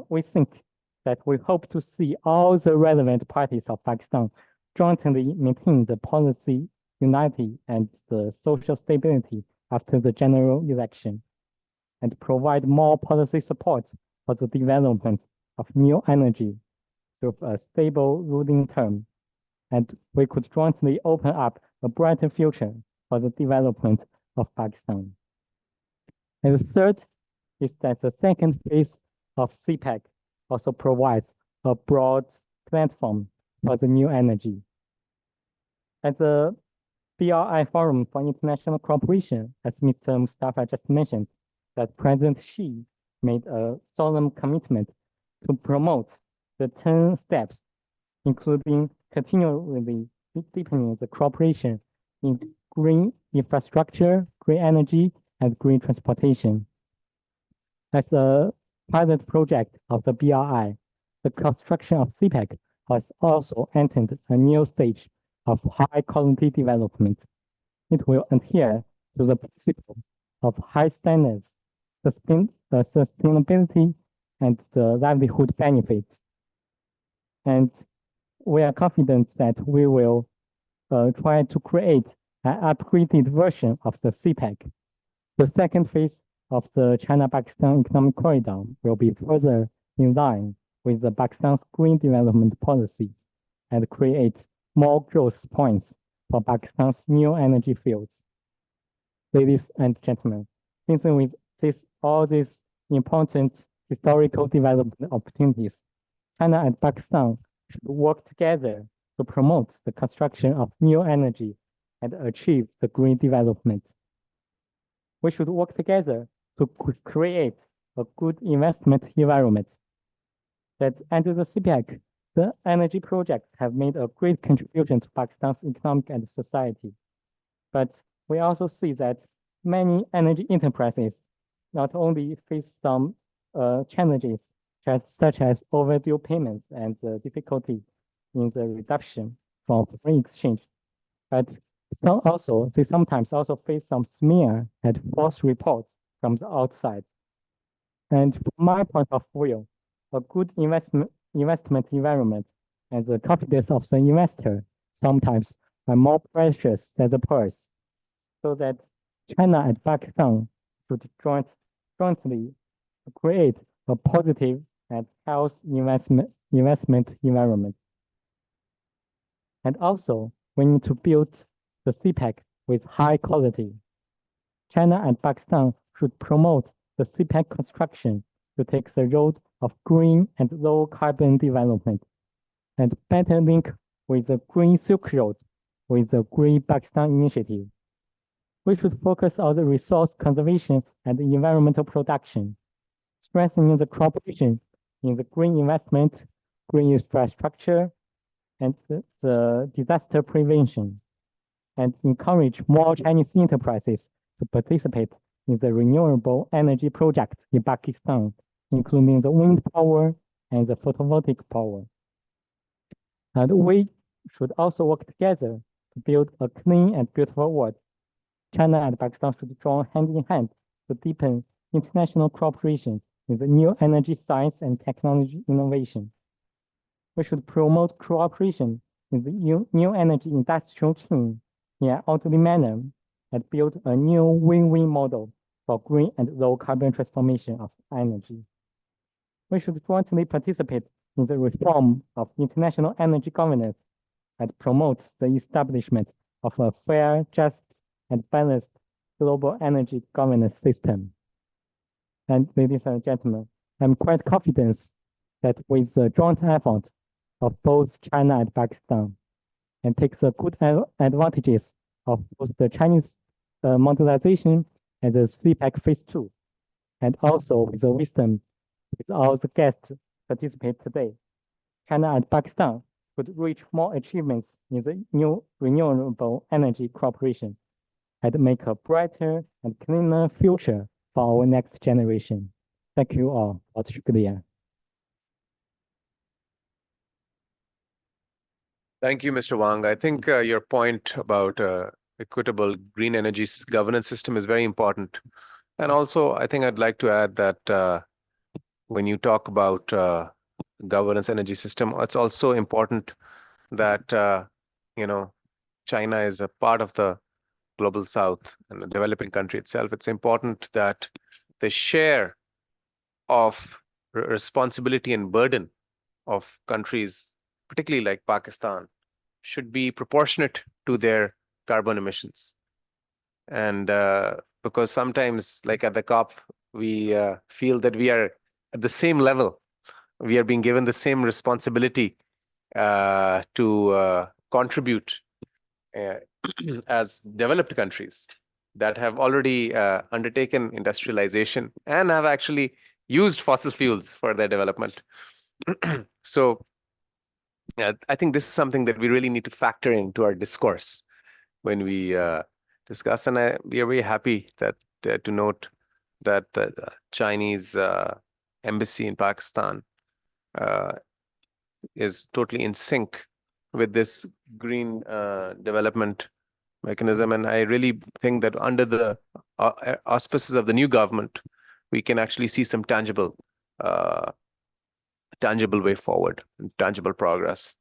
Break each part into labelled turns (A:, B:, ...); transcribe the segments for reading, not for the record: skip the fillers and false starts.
A: we think that we hope to see all the relevant parties of Pakistan jointly maintain the policy unity and the social stability after the general election, and provide more policy support for the development of new energy through a stable ruling term. And we could jointly open up a brighter future for the development of Pakistan. And the third is that the second phase of CPEC also provides a broad platform for the new energy. At the BRI Forum for International Cooperation, as Mr. Mustafa just mentioned, that President Xi made a solemn commitment to promote the 10 steps, including continually deepening the cooperation in green infrastructure, green energy, and green transportation. As a pilot project of the BRI, the construction of CPEC has also entered a new stage of high-quality development. It will adhere to the principle of high standards, sustainability, and the livelihood benefits. And we are confident that we will try to create an upgraded version of the CPEC. The second phase of the China-Pakistan Economic Corridor will be further in line with the Pakistan's green development policy and create more growth points for Pakistan's new energy fields. Ladies and gentlemen, thinking with all these important historical development opportunities, China and Pakistan should work together to promote the construction of new energy and achieve the green development. We should work together to create a good investment environment. That under the CPEC, the energy projects have made a great contribution to Pakistan's economic and society. But we also see that many energy enterprises not only face some challenges, such as overdue payments and difficulty in the reduction from foreign exchange, but they sometimes also face some smear and false reports from the outside. And from my point of view, a good investment environment and the confidence of the investor sometimes are more precious than the purse, so that China and Pakistan should jointly create a positive and healthy investment environment. And also, we need to build the CPEC with high quality. China and Pakistan should promote the CPEC construction to take the road of green and low carbon development, and better link with the Green Silk Road with the Green Pakistan Initiative. We should focus on the resource conservation and environmental production, strengthening the cooperation in the green investment, green infrastructure, and the disaster prevention, and encourage more Chinese enterprises to participate in the renewable energy projects in Pakistan, including the wind power and the photovoltaic power. And we should also work together to build a clean and beautiful world. China and Pakistan should join hand in hand to deepen international cooperation in the new energy science and technology innovation. We should promote cooperation in the new energy industrial chain in an orderly manner and build a new win-win model for green and low carbon transformation of energy. We should jointly participate in the reform of international energy governance and promote the establishment of a fair, just, and balanced global energy governance system. And ladies and gentlemen, I'm quite confident that with the joint effort of both China and Pakistan, and takes the good advantages of both the Chinese modernization and the CPEC Phase 2, and also with the wisdom with all the guests participate today, China and Pakistan could reach more achievements in the new renewable energy cooperation and make a brighter and cleaner future for our next generation. Thank you all. Shukriya.
B: Thank you, Mr. Wang. I think your point about equitable green energy governance system is very important. And also, I think I'd like to add that when you talk about governance energy system, it's also important that China is a part of the global south and the developing country itself. It's important that the share of responsibility and burden of countries, particularly like Pakistan, should be proportionate to their carbon emissions. And because sometimes, like at the COP, we feel that we are at the same level. We are being given the same responsibility to contribute uh, as developed countries that have already undertaken industrialization and have actually used fossil fuels for their development. So yeah, I think this is something that we really need to factor into our discourse when we discuss. And we are very happy that to note that the Chinese embassy in Pakistan uh, is totally in sync with this green development mechanism. And I really think that under the auspices of the new government, we can actually see some uh, tangible way forward, tangible progress.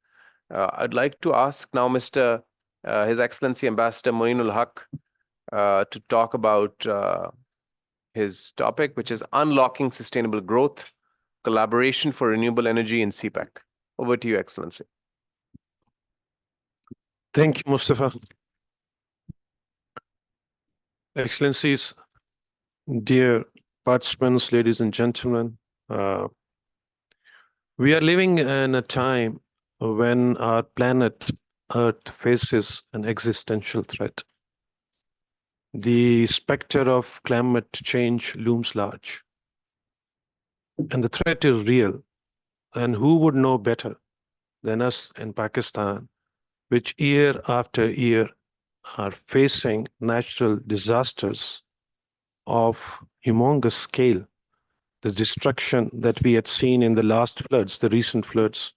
B: I'd like to ask now Mr. His Excellency Ambassador Moinul Haq to talk about his topic, which is unlocking sustainable growth, collaboration for renewable energy in CPEC. Over to you, Excellency.
C: Thank you, Mustafa. Excellencies, dear participants, ladies and gentlemen, we are living in a time when our planet Earth faces an existential threat. The specter of climate change looms large, and the threat is real. And who would know better than us in Pakistan, which year after year are facing natural disasters of humongous scale. The destruction that we had seen in the last floods, the recent floods,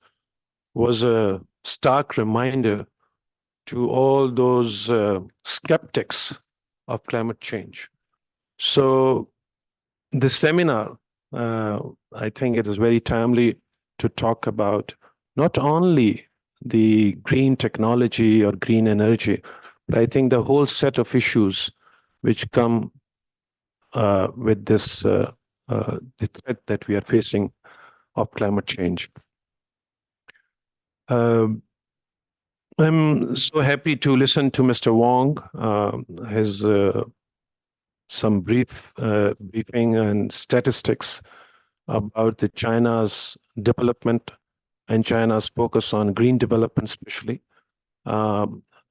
C: was a stark reminder to all those skeptics of climate change. So the seminar, I think it is very timely to talk about not only the green technology or green energy, but I think the whole set of issues which come with this the threat that we are facing of climate change. I'm so happy to listen to Mr. Wong, his some briefing and statistics about the China's development and China's focus on green development, especially.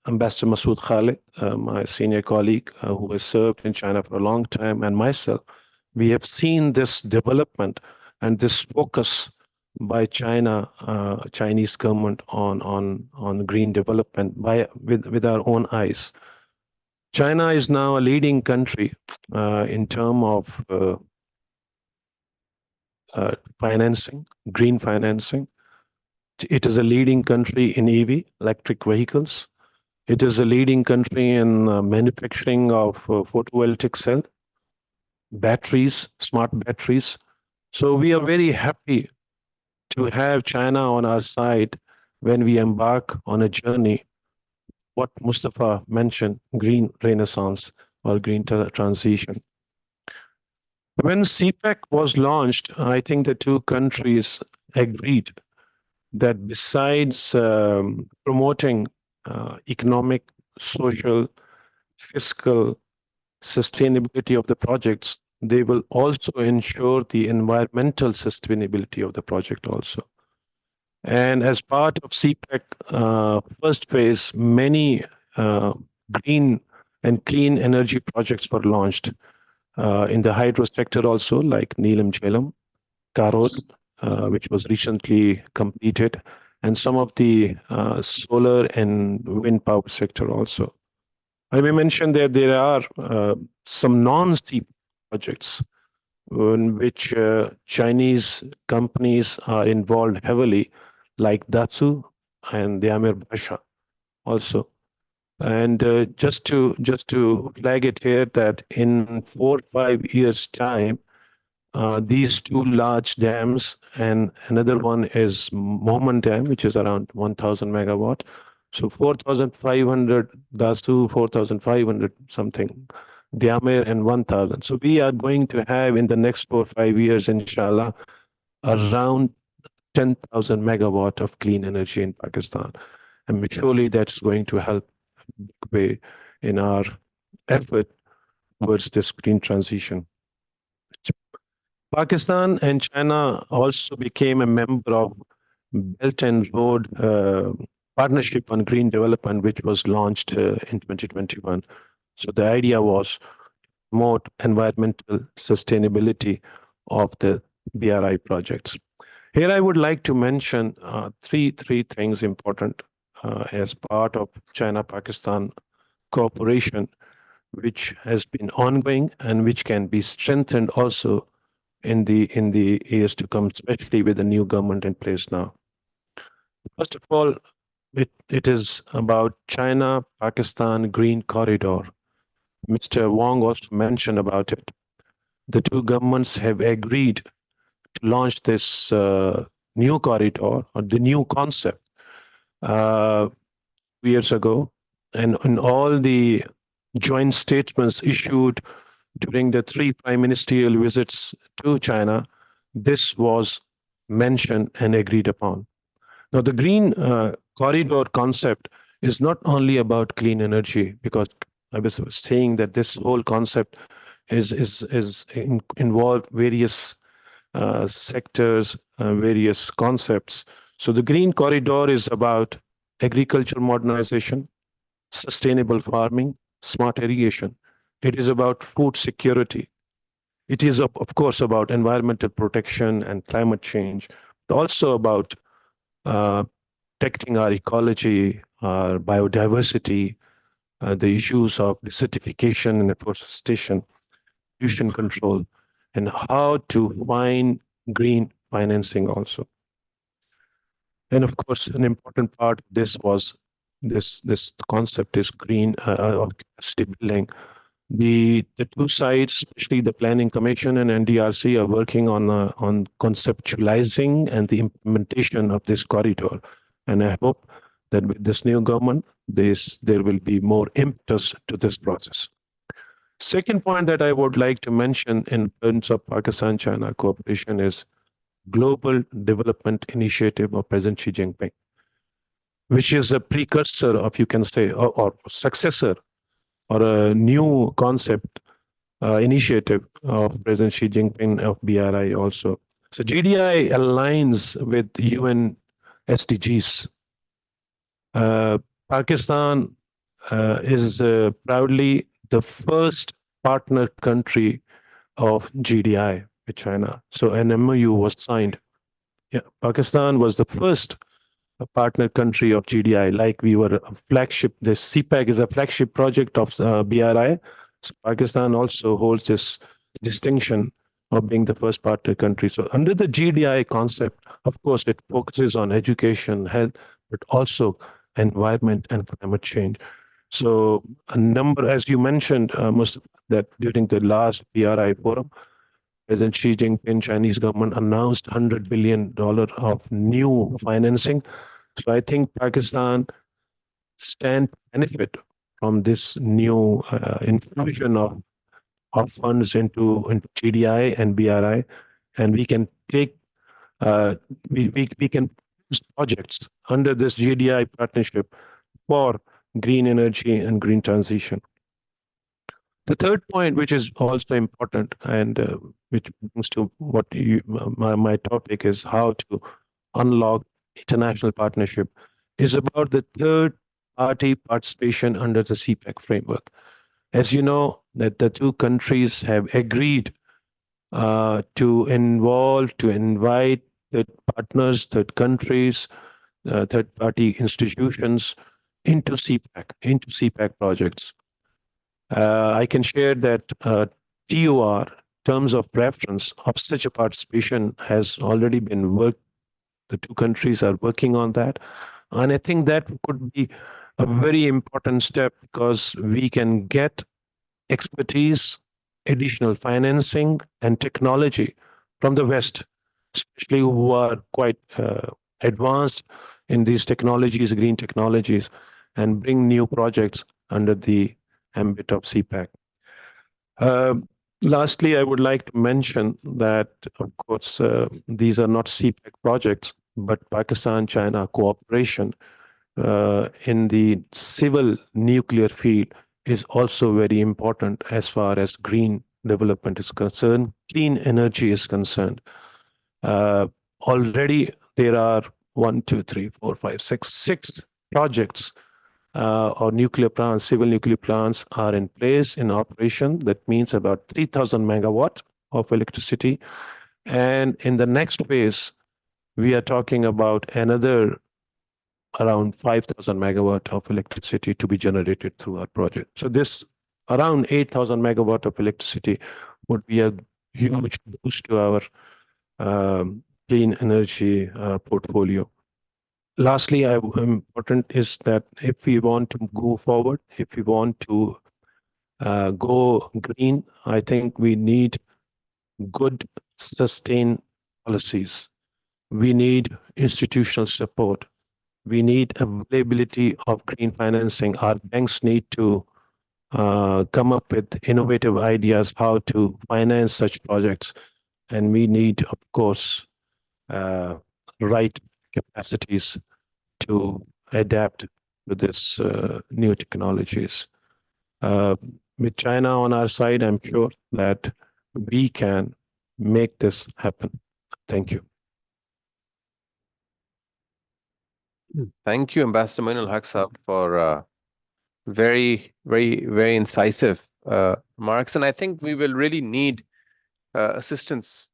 C: Ambassador Masood Khalid, my senior colleague who has served in China for a long time, and myself, we have seen this development and this focus by Chinese government on green development with our own eyes. China is now a leading country in terms of financing, green financing. It is a leading country in EV, electric vehicles. It is a leading country in manufacturing of photovoltaic cell, batteries, smart batteries. So we are very happy to have China on our side when we embark on a journey, what Mustafa mentioned, green renaissance or green transition. When CPEC was launched, I think the two countries agreed that besides promoting economic, social, fiscal sustainability of the projects, they will also ensure the environmental sustainability of the project also. And as part of CPEC first phase, many green and clean energy projects were launched in the hydro sector also, like Neelam Jhelum, Karod, which was recently completed, and some of the solar and wind power sector also. I may mention that there are some non-CPEC projects in which Chinese companies are involved heavily, like Datsu and the Amir Basha also. And just to flag it here that in 4 or 5 years' time, these two large dams, and another one is Mohammed Dam, which is around 1,000 megawatt. So 4,500 Dasu, 4,500 something, Diamer and 1,000. So we are going to have in the next 4 or 5 years, inshallah, around 10,000 megawatt of clean energy in Pakistan. And surely that's going to help big way in our effort towards this green transition. Pakistan and China also became a member of Belt and Road Partnership on Green Development, which was launched in 2021. So the idea was to promote environmental sustainability of the BRI projects. Here I would like to mention three things important as part of China-Pakistan cooperation, which has been ongoing and which can be strengthened also in the years to come, especially with the new government in place now. First of all, it is about China-Pakistan Green Corridor. Mr. Wong also mentioned about it. The two governments have agreed to launch this new corridor or the new concept 2 years ago, and in all the joint statements issued during the 3 prime ministerial visits to China, this was mentioned and agreed upon. Now, the green corridor concept is not only about clean energy, because I was saying that this whole concept involved various sectors, various concepts. So the green corridor is about agriculture modernization, sustainable farming, smart irrigation. It is about food security. It is, of course, about environmental protection and climate change, but also about protecting our ecology, our biodiversity, the issues of desertification and afforestation, pollution control, and how to find green financing also. And of course, an important part of this was this concept is green or capacity building. The two sides, especially the Planning Commission and NDRC, are working on conceptualizing and the implementation of this corridor. And I hope that with this new government, there will be more impetus to this process. Second point that I would like to mention in terms of Pakistan-China cooperation is Global Development Initiative of President Xi Jinping, which is a precursor of, you can say, or successor or a new concept initiative of President Xi Jinping of BRI also. So GDI aligns with UN SDGs. Pakistan is proudly the first partner country of GDI with China. So an MOU was signed. Yeah, Pakistan was the first partner country of GDI, like we were a flagship. This CPEC is a flagship project of BRI. So Pakistan also holds this distinction of being the first partner country. So under the GDI concept, of course, it focuses on education, health, but also environment and climate change. So a number, as you mentioned, that during the last BRI forum, President Xi Jinping, Chinese government announced $100 billion of new financing. So I think Pakistan stand benefit from this new infusion of funds into GDI and BRI, and we can take we can use projects under this GDI partnership for green energy and green transition. The third point, which is also important and which brings to what my topic is how to unlock international partnership, is about the third party participation under the CPEC framework. As you know, that the two countries have agreed to invite third partners, third countries, third party institutions into CPEC projects. I can share that TOR, terms of reference of such a participation, has already been worked. The two countries are working on that. And I think that could be a very important step because we can get expertise additional financing and technology from the West, especially who are quite advanced in these technologies, green technologies, and bring new projects under the ambit of CPEC. Lastly, I would like to mention that, of course, these are not CPEC projects, but Pakistan-China cooperation in the civil nuclear field is also very important as far as green development is concerned, clean energy is concerned. Already there are 6 projects or nuclear plants, civil nuclear plants are in place in operation. That means about 3,000 megawatt of electricity. And in the next phase, we are talking about another around 5,000 megawatt of electricity to be generated through our project. So this around 8,000 megawatt of electricity would be a huge boost to our clean energy portfolio. Lastly, important is that if we want to go forward, if we want to go green, I think we need good, sustained policies. We need institutional support. We need availability of green financing. Our banks need to come up with innovative ideas how to finance such projects. And we need, of course, right capacities to adapt to this new technologies. With China on our side, I'm sure that we can make this happen. Thank you.
B: Thank you, Ambassador Moin Haq Sahab, for very, very, very incisive remarks. And I think we will really need assistance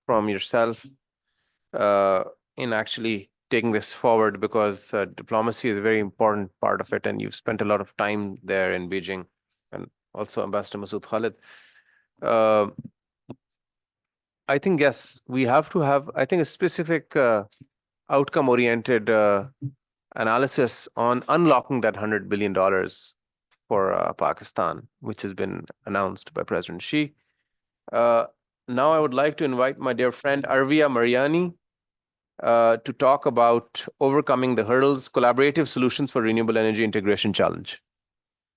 B: from yourself in actually taking this forward, because diplomacy is a very important part of it. And you've spent a lot of time there in Beijing, and also Ambassador Masood Khalid. I think, yes, we have to have, I think, a specific outcome-oriented analysis on unlocking that $100 billion for Pakistan, which has been announced by President Xi. Now I would like to invite my dear friend Arvia Mariani to talk about overcoming the hurdles, collaborative solutions for renewable energy integration challenge.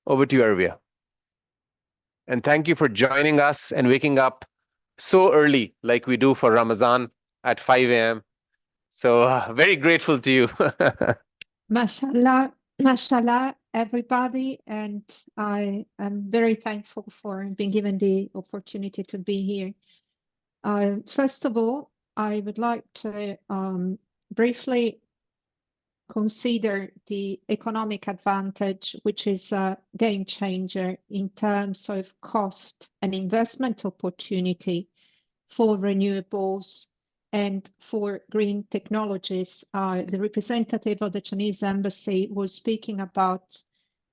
B: Over to you, Arvia. And thank you for joining us and waking up so early, like we do for Ramadan at 5 a.m. So very grateful to you.
D: Mashallah, mashallah, everybody. And I am very thankful for being given the opportunity to be here. First of all, I would like to briefly consider the economic advantage, which is a game changer in terms of cost and investment opportunity for renewables and for green technologies. The representative of the Chinese embassy was speaking about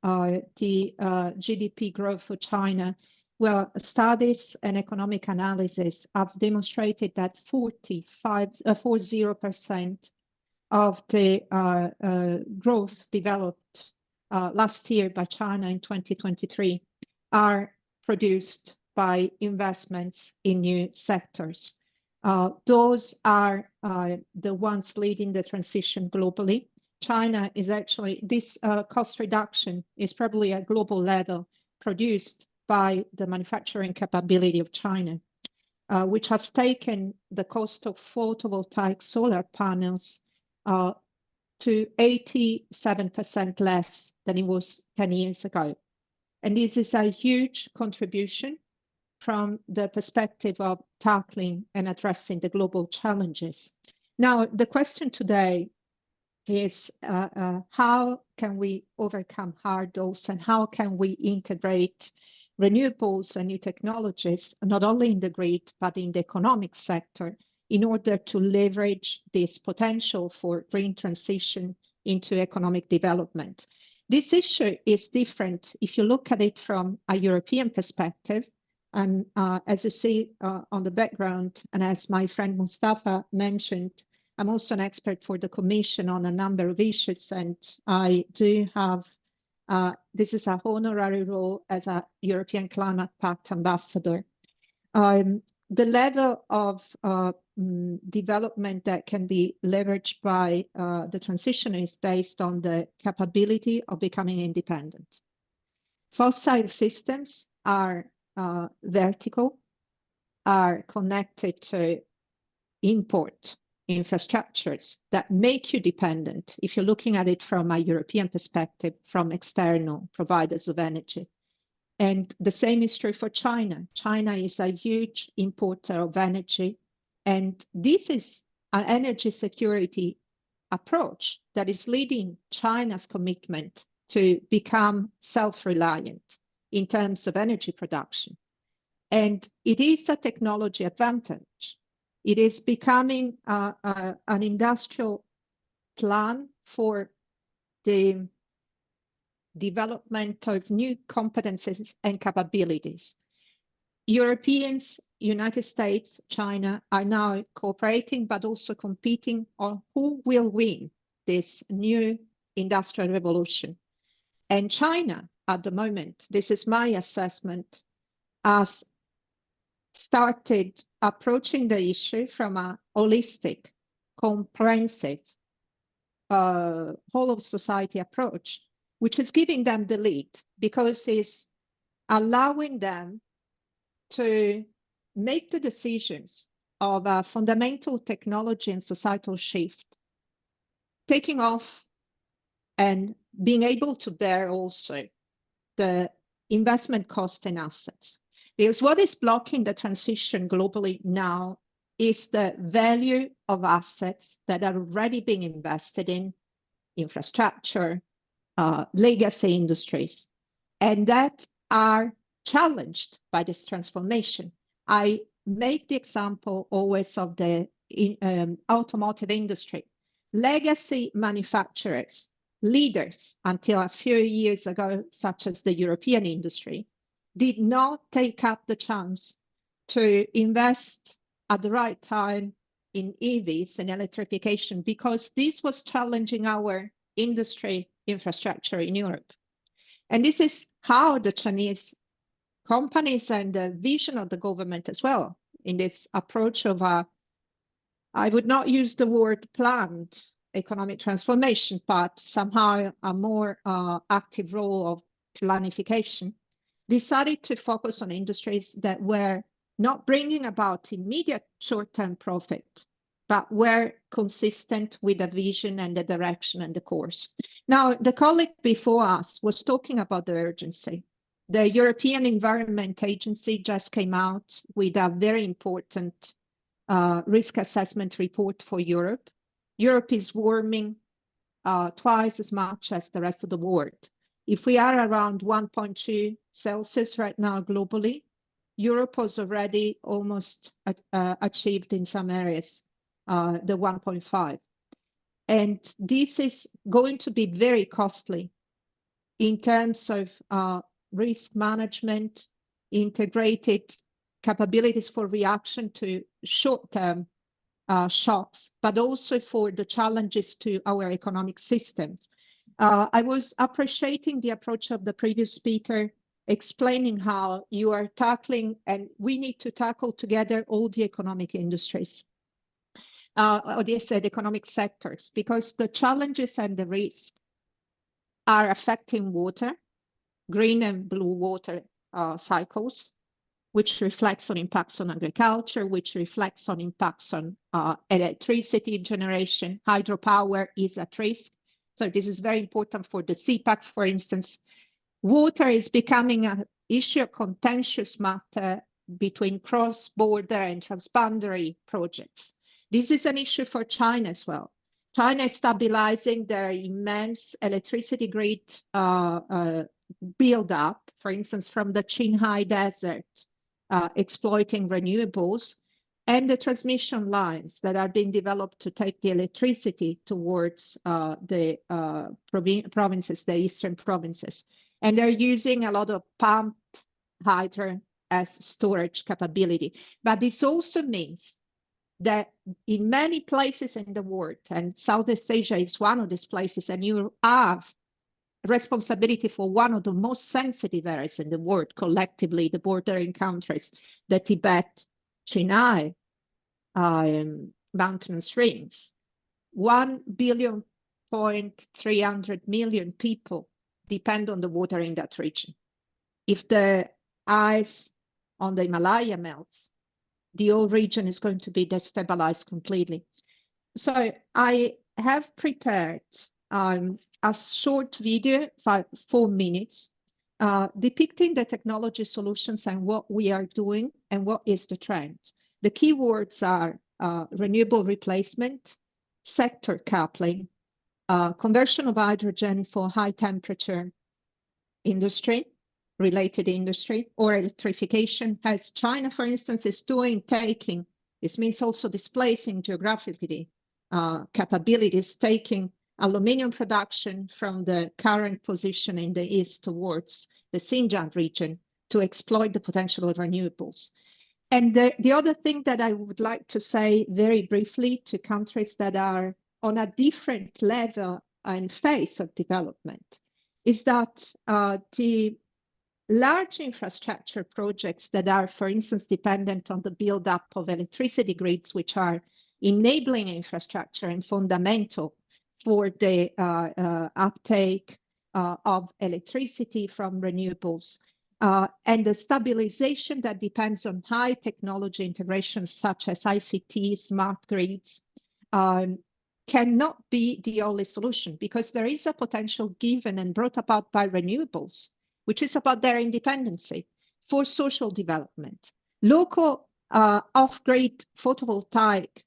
D: the GDP growth of China. Well, studies and economic analysis have demonstrated that 40% of the growth developed last year by China in 2023 are produced by investments in new sectors. Those are the ones leading the transition globally. China is actually, this cost reduction is probably at global level produced by the manufacturing capability of China, which has taken the cost of photovoltaic solar panels to 87% less than it was 10 years ago. And this is a huge contribution from the perspective of tackling and addressing the global challenges. Now, the question today is how can we overcome hurdles, and how can we integrate renewables and new technologies, not only in the grid, but in the economic sector, in order to leverage this potential for green transition into economic development. This issue is different if you look at it from a European perspective. And as you see on the background, and as my friend Mustafa mentioned, I'm also an expert for the Commission on a number of issues, and I do have This is a honorary role as a European Climate Pact ambassador. The level of development that can be leveraged by the transition is based on the capability of becoming independent. Fossil systems are vertical, are connected to import infrastructures that make you dependent, if you're looking at it from a European perspective, from external providers of energy. And the same is true for China. China is a huge importer of energy. And this is an energy security approach that is leading China's commitment to become self-reliant in terms of energy production. And it is a technology advantage. It is becoming an industrial plan for the development of new competencies and capabilities. Europeans, United States, China are now cooperating, but also competing on who will win this new industrial revolution. And China, at the moment, this is my assessment, has started approaching the issue from a holistic, comprehensive, whole of society approach, which is giving them the lead because it's allowing them to make the decisions of a fundamental technology and societal shift, taking off and being able to bear also the investment cost and assets. Because what is blocking the transition globally now is the value of assets that are already being invested in infrastructure, legacy industries, and that are challenged by this transformation. I make the example always of the automotive industry. Legacy manufacturers, leaders until a few years ago, such as the European industry, did not take up the chance to invest at the right time in EVs and electrification because this was challenging our industry infrastructure in Europe. And this is how the Chinese companies and the vision of the government as well in this approach of I would not use the word planned economic transformation, but somehow a more active role of planification, decided to focus on industries that were not bringing about immediate short-term profit, but were consistent with the vision and the direction and the course. Now, the colleague before us was talking about the urgency. The European Environment Agency just came out with a very important risk assessment report for Europe. Europe is warming twice as much as the rest of the world. If we are around 1.2 Celsius right now globally, Europe has already almost achieved in some areas the 1.5. And this is going to be very costly in terms of risk management, integrated capabilities for reaction to short-term shocks, but also for the challenges to our economic systems. I was appreciating the approach of the previous speaker, explaining how you are tackling, and we need to tackle together all the economic industries, or they said economic sectors, because the challenges and the risk are affecting water, green and blue water cycles, which reflects on impacts on agriculture, which reflects on impacts on electricity generation. Hydropower is at risk. So this is very important for the CPEC, for instance. Water is becoming an issue of contentious matter between cross-border and transboundary projects. This is an issue for China as well. China is stabilizing their immense electricity grid build-up, for instance, from the Qinghai Desert, exploiting renewables, and the transmission lines that are being developed to take the electricity towards the provinces, the eastern provinces. And they're using a lot of pumped hydro as storage capability. But this also means that in many places in the world, and Southeast Asia is one of these places, and you have responsibility for one of the most sensitive areas in the world, collectively, the bordering countries, the Tibet, Sinai mountainous rings. 1,300,000,000 people depend on the water in that region. If the ice on the Himalaya melts, the whole region is going to be destabilized completely. So I have prepared a short video, 4 minutes, depicting the technology solutions and what we are doing and what is the trend. The keywords are renewable replacement, sector coupling, conversion of hydrogen for high temperature industry, related industry, or electrification, as China, for instance, is doing, taking, this means also displacing geographically capabilities, taking aluminium production from the current position in the east towards the Xinjiang region to exploit the potential of renewables. And the other thing that I would like to say very briefly to countries that are on a different level and phase of development is that the large infrastructure projects that are, for instance, dependent on the build-up of electricity grids, which are enabling infrastructure and fundamental for the uptake of electricity from renewables, and the stabilization that depends on high technology integration such as ICT, smart grids, cannot be the only solution, because there is a potential given and brought about by renewables, which is about their independency for social development. Local off-grid photovoltaic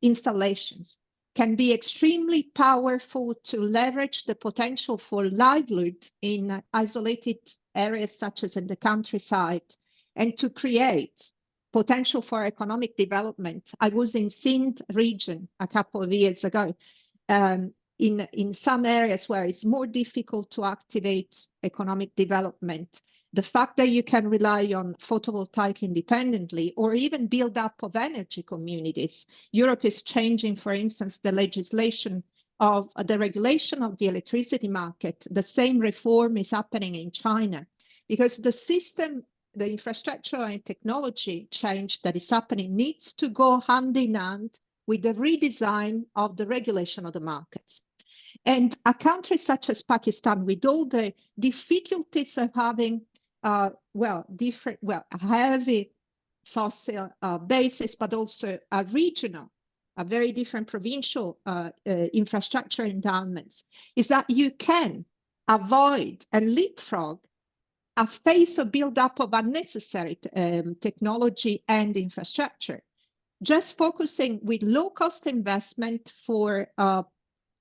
D: installations can be extremely powerful to leverage the potential for livelihood in isolated areas such as in the countryside, and to create potential for economic development. I was in Sindh region a couple of years ago, in some areas where it's more difficult to activate economic development. The fact that you can rely on photovoltaic independently or even build up of energy communities. Europe is changing, for instance, the legislation of the regulation of the electricity market. The same reform is happening in China, because the system, the infrastructure and technology change that is happening needs to go hand in hand with the redesign of the regulation of the markets. And a country such as Pakistan, with all the difficulties of having a heavy fossil basis, but also a regional, a very different provincial infrastructure endowments, is that you can avoid and leapfrog a phase of build-up of unnecessary technology and infrastructure, just focusing with low-cost investment for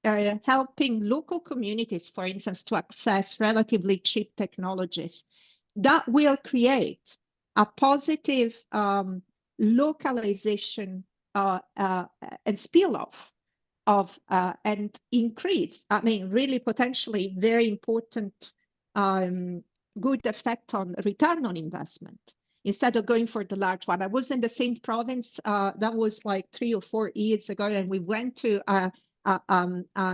D: helping local communities, for instance, to access relatively cheap technologies. That will create a positive localization and spill-off of and increase, I mean, really potentially very important good effect on return on investment, instead of going for the large one. I was in the same province, that was like 3 or 4 years ago, and we went to a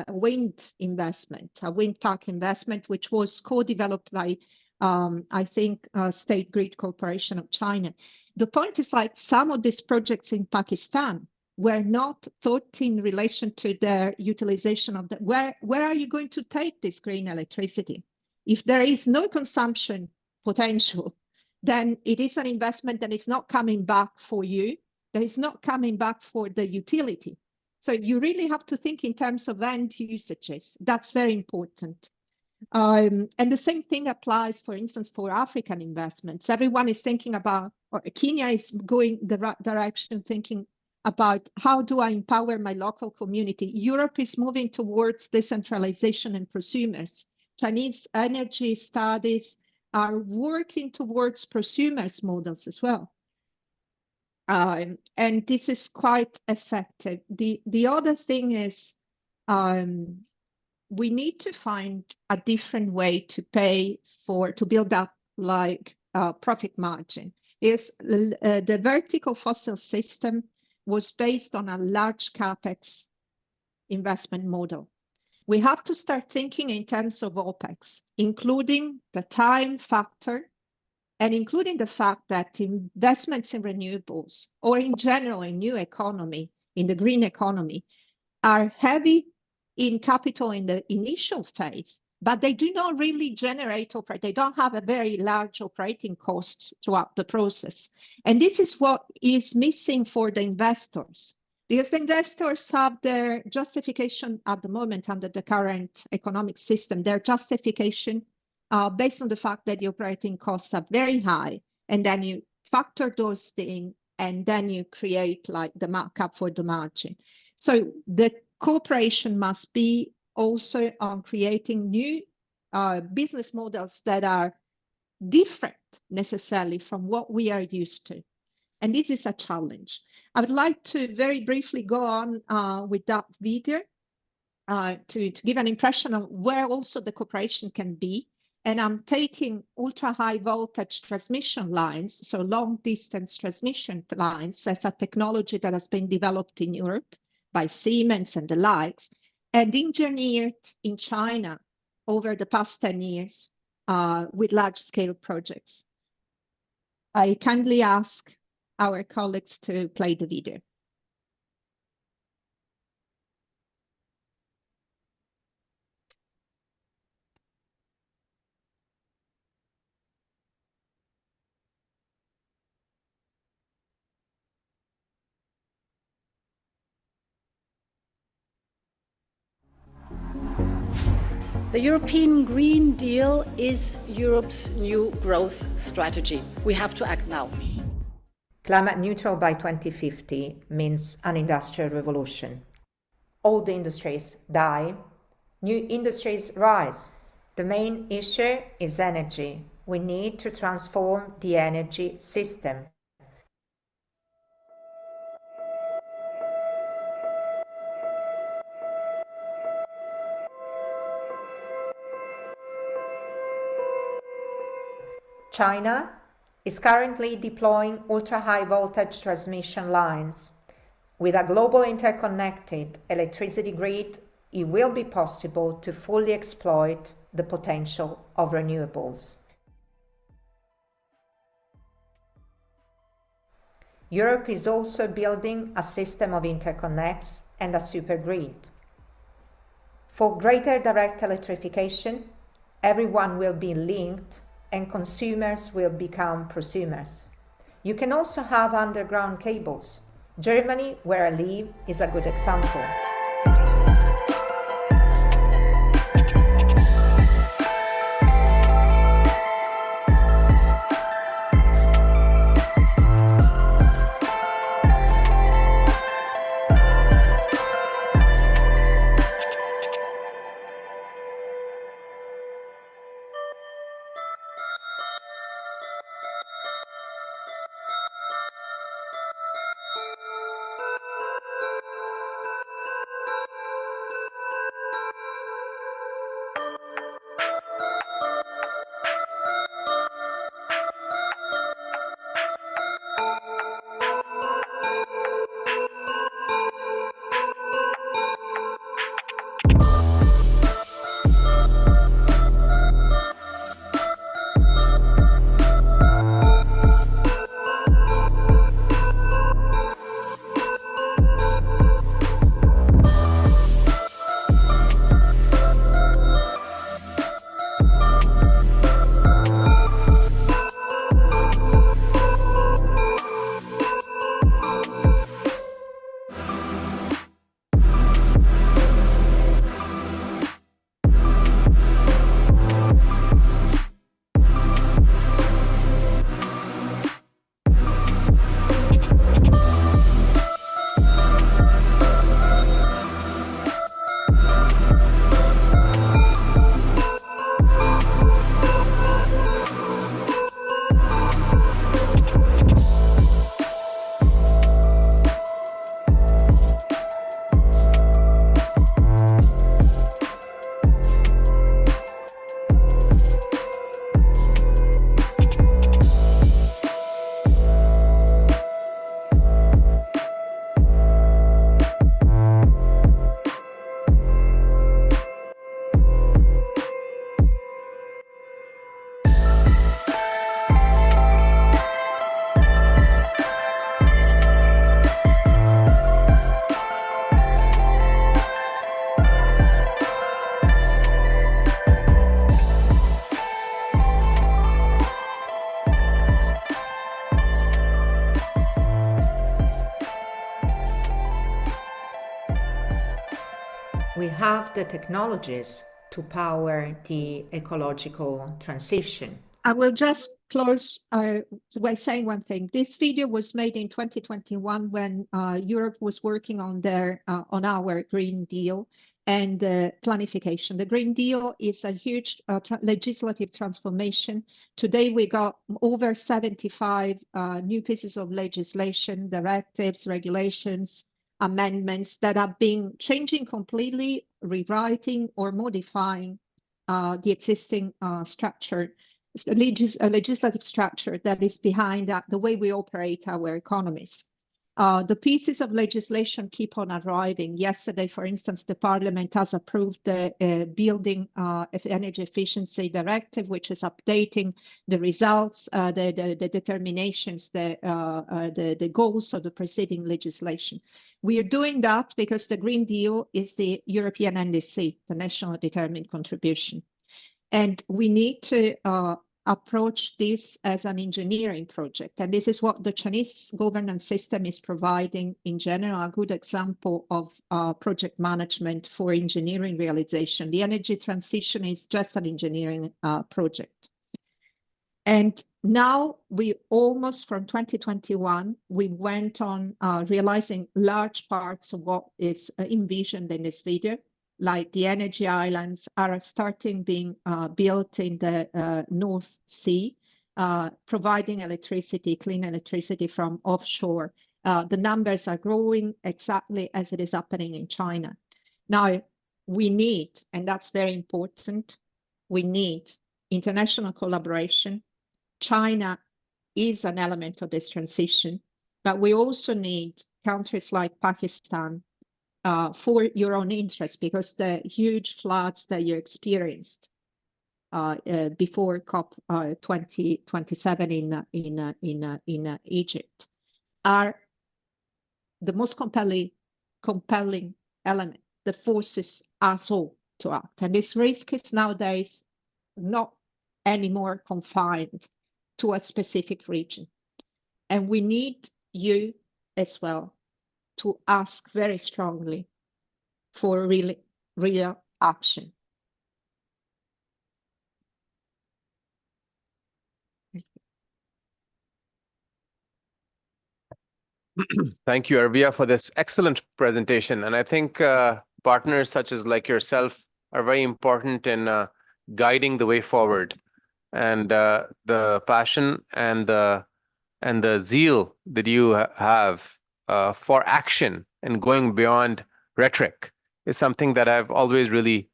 D: wind investment, a wind park investment, which was co-developed by, I think, State Grid Corporation of China. The point is, like, some of these projects in Pakistan were not thought in relation to their utilization of the, where are you going to take this green electricity? If there is no consumption potential, then it is an investment that is not coming back for you, that is not coming back for the utility. So you really have to think in terms of end usages. That's very important. And the same thing applies, for instance, for African investments. Everyone is thinking about, or Kenya is going the right direction, thinking about how do I empower my local community. Europe is moving towards decentralization and prosumers. Chinese energy studies are working towards prosumers models as well. And this is quite effective. The other thing is we need to find a different way to pay for, to build up like profit margin. Is the vertical fossil system was based on a large capex investment model. we have to start thinking in terms of OPEX, including the time factor and including the fact that investments in renewables or in general in new economy, in the green economy, are heavy in capital in the initial phase, but they do not really generate they don't have a very large operating costs throughout the process. And this is what is missing for the investors, because the investors have their justification at the moment under the current economic system, their justification based on the fact that the operating costs are very high, and then you factor those things, and then you create like the markup for the margin. So the cooperation must be also on creating new business models that are different necessarily from what we are used to. And this is a challenge. I would like to very briefly go on with that video to give an impression of where also the cooperation can be. And I'm taking ultra high voltage transmission lines, so long distance transmission lines, as a technology that has been developed in Europe by Siemens and the likes, and engineered in China over the past 10 years with large scale projects. I kindly ask our colleagues to play the video.
E: The European Green Deal is Europe's new growth strategy. We have to act now.
F: Climate neutral by 2050 means an industrial revolution. Old industries die, new industries rise. The main issue is energy. We need to transform the energy system. China is currently deploying ultra-high voltage transmission lines. With a global interconnected electricity grid, it will be possible to fully exploit the potential of renewables. Europe is also building a system of interconnects and a supergrid. For greater direct electrification, everyone will be linked and consumers will become prosumers. You can also have underground cables. Germany, where I live, is a good example. We have the technologies to power the ecological transition.
D: I will just close by saying one thing. This video was made in 2021 when Europe was working on on our Green Deal and planification. The Green Deal is a huge legislative transformation. Today we got over 75 new pieces of legislation, directives, regulations, amendments that are being changing completely, rewriting or modifying the existing structure. A legislative structure that is behind the way we operate our economies. The pieces of legislation keep on arriving. Yesterday, for instance, the Parliament has approved the Building Energy Efficiency Directive, which is updating the results, the determinations, the goals of the preceding legislation. We are doing that because the Green Deal is the European NDC, the National Determined Contribution. And we need to approach this as an engineering project. And this is what the Chinese governance system is providing in general, a good example of project management for engineering realization. The energy transition is just an engineering project. And now we almost from 2021, we went on realizing large parts of what is envisioned in this video. Like the energy islands are starting being built in the North Sea, providing electricity, clean electricity from offshore. The numbers are growing exactly as it is happening in China. Now, we need, and that's very important, we need international collaboration. China is an element of this transition, but we also need countries like Pakistan, for your own interest, because the huge floods that you experienced before COP 2027 in Egypt are the most compelling element that forces us all to act. And this risk is nowadays not anymore confined to a specific region. And we need you as well to ask very strongly for real action.
B: Thank you, Arvia, for this excellent presentation. And I think partners such as like yourself are very important in guiding the way forward. And the passion and the zeal that you have for action and going beyond rhetoric is something that I've always really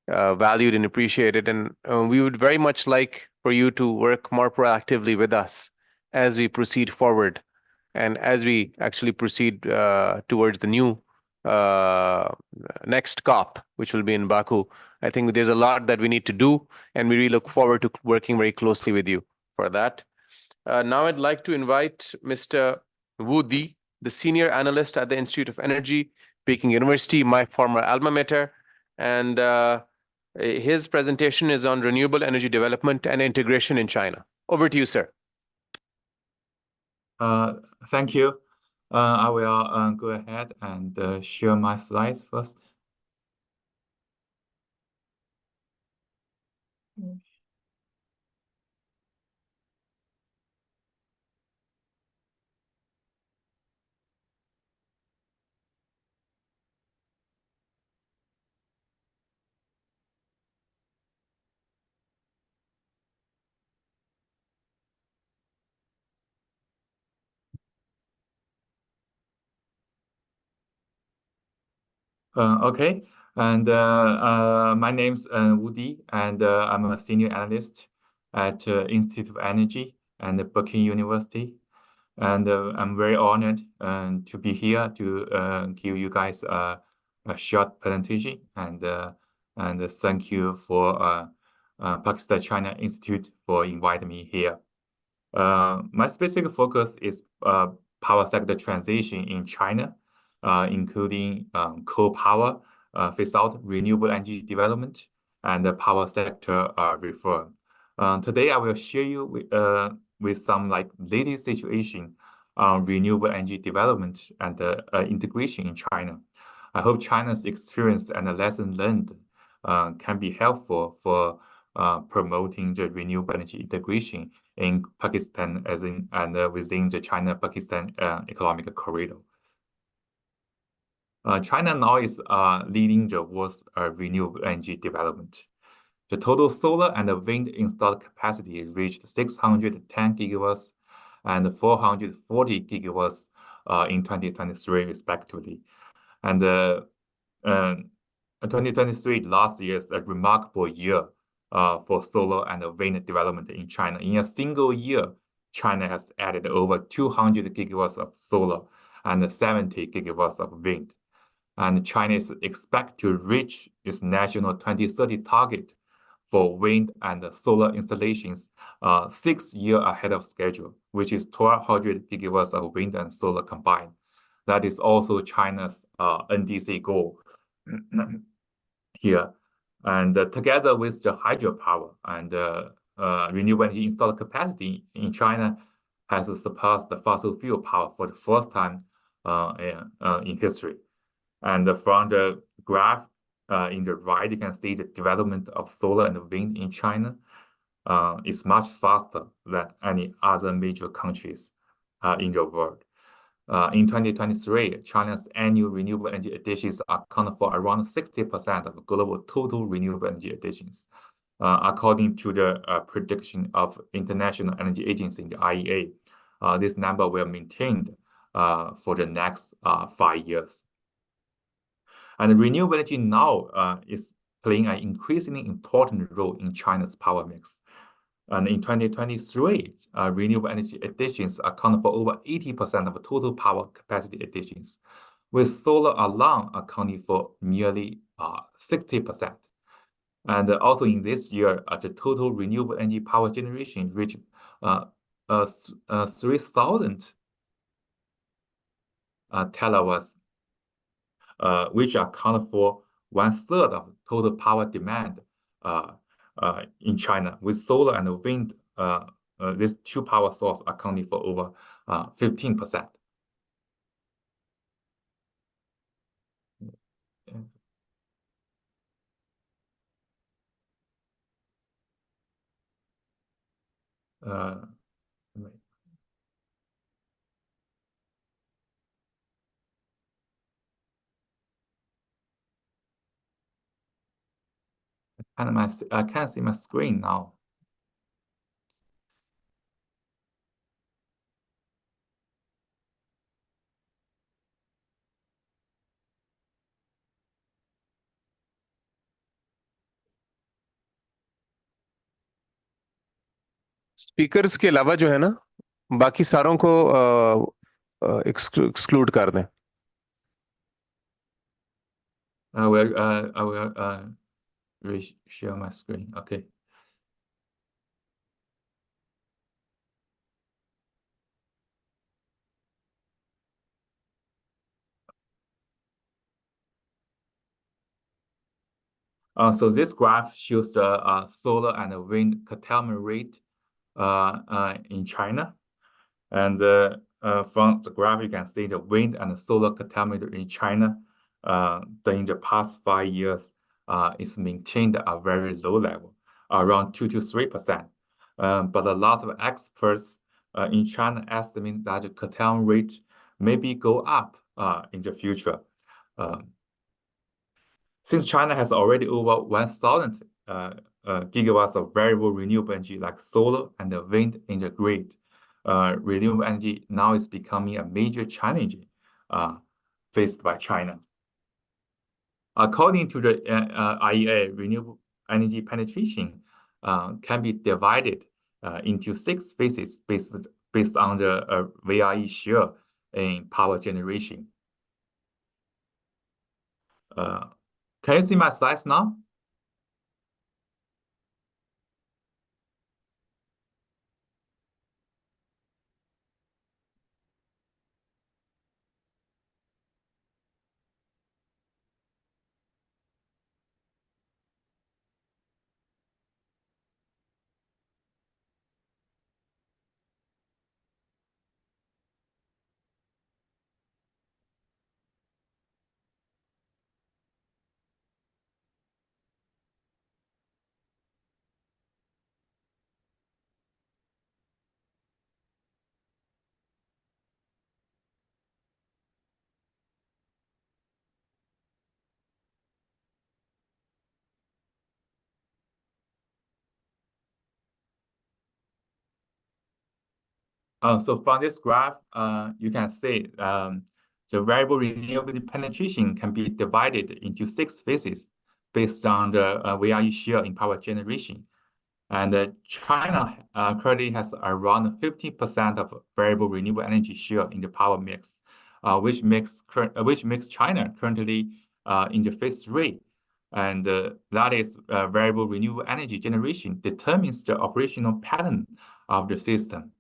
B: valued and appreciated. And we would very much like for you to work more proactively with us as we proceed forward and as we actually proceed towards the new next COP, which will be in Baku. I think there's a lot that we need to do, and we really look forward to working very closely with you for that. Now I'd like to invite Mr. Wu Di, the senior analyst at the Institute of Energy, Peking University, my former alma mater. And his presentation is on renewable energy development and integration in China. Over to you, sir.
G: Thank you. I will go ahead and share my slides first. Okay, and my name's Wu Di, and I'm a senior analyst at Institute of Energy and Peking University. And I'm very honored to be here to give you guys a short presentation. And thank you for Pakistan China Institute for inviting me here. My specific focus is power sector transition in China, including coal power, phase out renewable energy development, and the power sector reform. Today, I will share you with some like latest situation on renewable energy development and integration in China. I hope China's experience and the lesson learned can be helpful for promoting the renewable energy integration in Pakistan and within the China-Pakistan economic corridor. China now is leading the world's renewable energy development. The total solar and wind installed capacity reached 610 gigawatts and 440 gigawatts in 2023, respectively. And 2023, last year, is a remarkable year for solar and wind development in China. In a single year, China has added over 200 gigawatts of solar and 70 gigawatts of wind. And China is expected to reach its national 2030 target for wind and solar installations 6 years ahead of schedule, which is 1,200 gigawatts of wind and solar combined. That is also China's NDC goal here. And together with the hydropower and renewable energy installed capacity in China has surpassed the fossil fuel power for the first time in history. And from the graph in the right, you can see the development of solar and wind in China is much faster than any other major countries in the world. In 2023, China's annual renewable energy additions account for around 60% of global total renewable energy additions, according to the prediction of International Energy Agency, the IEA. This number will be maintained for the next 5 years. And renewable energy now is playing an increasingly important role in China's power mix. And in 2023, renewable energy additions account for over 80% of total power capacity additions, with solar alone accounting for nearly 60%. And also in this year, the total renewable energy power generation reached 3,000 terawatts, which account for 1/3 of total power demand in China, with solar and wind, these two power sources accounting for over 15%. I can't see my screen now.
B: Speakers के अलावा जो है ना, बाकी सारों को exclude कर दें.
G: I will share my screen. Okay. So this graph shows the solar and wind curtailment rate in China. And from the graph, you can see the wind and solar curtailment in China during the past 5 years is maintained at a very low level, around 2 to 3%. But a lot of experts in China estimate that the curtailment rate maybe go up in the future. Since China has already over 1,000 gigawatts of variable renewable energy like solar and wind in the grid, renewable energy now is becoming a major challenge faced by China. According to the IEA, renewable energy penetration can be divided into 6 phases based on the VRE share in power generation. Can you see my slides now? So from this graph, you can see the variable renewability penetration can be divided into 6 phases based on the VRE share in power generation. And China currently has around 50% of variable renewable energy share in the power mix, which makes China currently in the phase 3. And that is variable renewable energy generation determines the operational pattern of the system.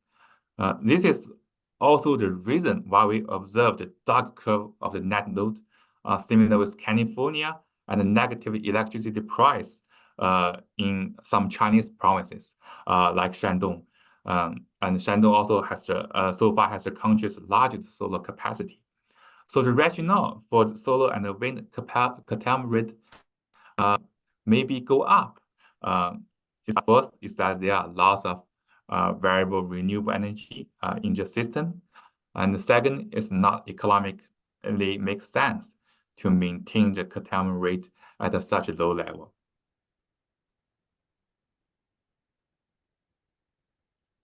G: This is also the reason why we observe the dark curve of the net load, similar with California and the negative electricity price in some Chinese provinces, like Shandong. And Shandong also has so far has the country's largest solar capacity. So the rationale for the solar and the wind curtailment rate maybe go up. First is that there are lots of variable renewable energy in the system. And the second is not economically makes sense to maintain the curtailment rate at such a low level.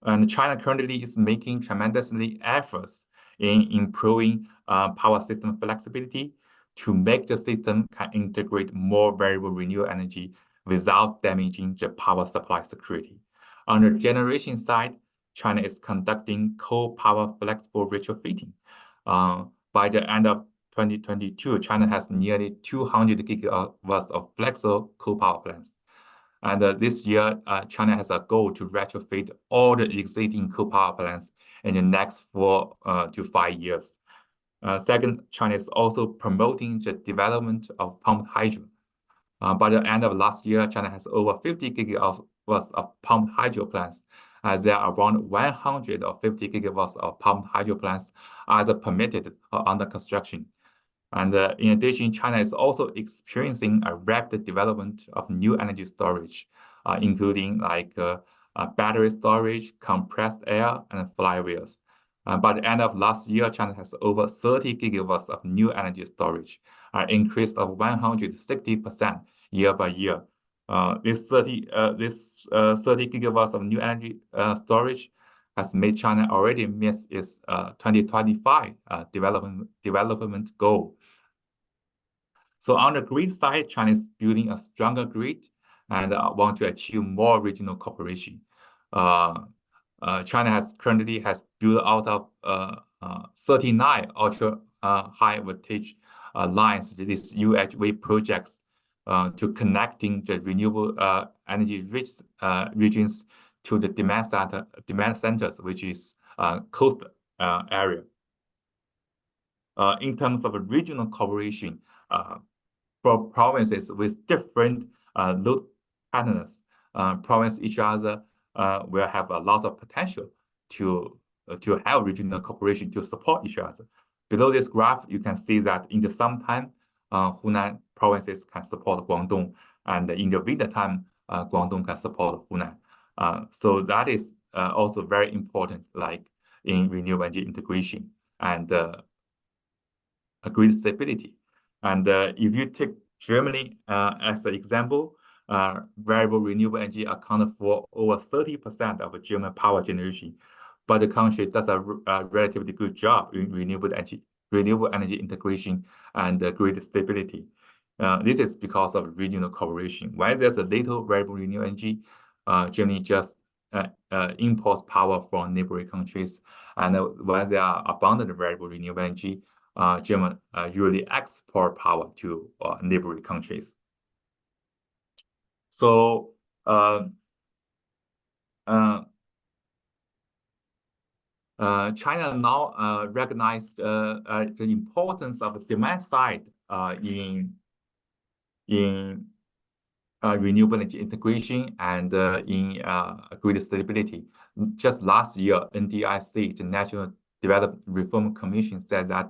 G: And China currently is making tremendously efforts in improving power system flexibility to make the system can integrate more variable renewable energy without damaging the power supply security. On the generation side, China is conducting coal power flexible retrofitting. By the end of 2022, China has nearly 200 gigawatts of flexible coal power plants. And this year, China has a goal to retrofit all the existing coal power plants in the next 4 to 5 years. Second, China is also promoting the development of pumped hydro. By the end of last year, China has over 50 gigawatts of pumped hydro plants. There are around 150 gigawatts of pumped hydro plants either permitted or under construction. And in addition, China is also experiencing a rapid development of new energy storage, including like battery storage, compressed air, and flywheels. By the end of last year, China has over 30 gigawatts of new energy storage, an increase of 160% year by year. This 30 gigawatts of new energy storage has made China already miss its 2025 development goal. So on the grid side, China is building a stronger grid and want to achieve more regional cooperation. China currently has built out of 39 ultra high voltage lines, these UHV projects, to connecting the renewable energy rich regions to the demand centers, which is coast area. In terms of regional cooperation, for provinces with different load patterns, provinces each other will have a lot of potential to have regional cooperation to support each other. Below this graph, you can see that in the summertime, Hunan provinces can support Guangdong, and in the winter time, Guangdong can support Hunan. So that is also very important, like in renewable energy integration and grid stability. And if you take Germany as an example, variable renewable energy accounted for over 30% of German power generation, but the country does a relatively good job in renewable energy integration and grid stability. This is because of regional cooperation. When there's a little variable renewable energy, Germany just imports power from neighboring countries, and when there are abundant variable renewable energy, Germany usually export power to neighboring countries. So China now recognized the importance of the demand side in renewable energy integration and in grid stability. Just last year, NDRC, the National Development Reform Commission, said that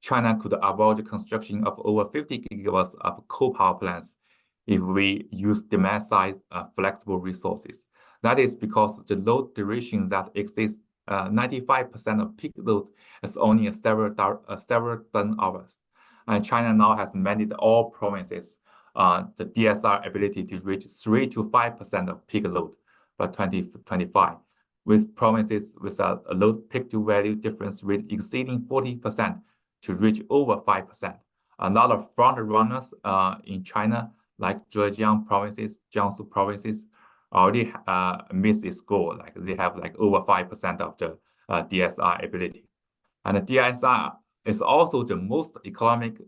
G: China could avoid the construction of over 50 gigawatts of coal power plants if we use demand-side flexible resources. That is because the load duration that exceeds 95% of peak load is only several dozen hours. And China now has mandated all provinces the DSR ability to reach 3 to 5% of peak load by 2025. with provinces with a low peak-to-value difference rate exceeding 40% to reach over 5%. A lot of front runners in China, like Zhejiang provinces, Jiangsu provinces, already missed its goal. Like they have like over 5% of the DSR ability. And the DSR is also the most economic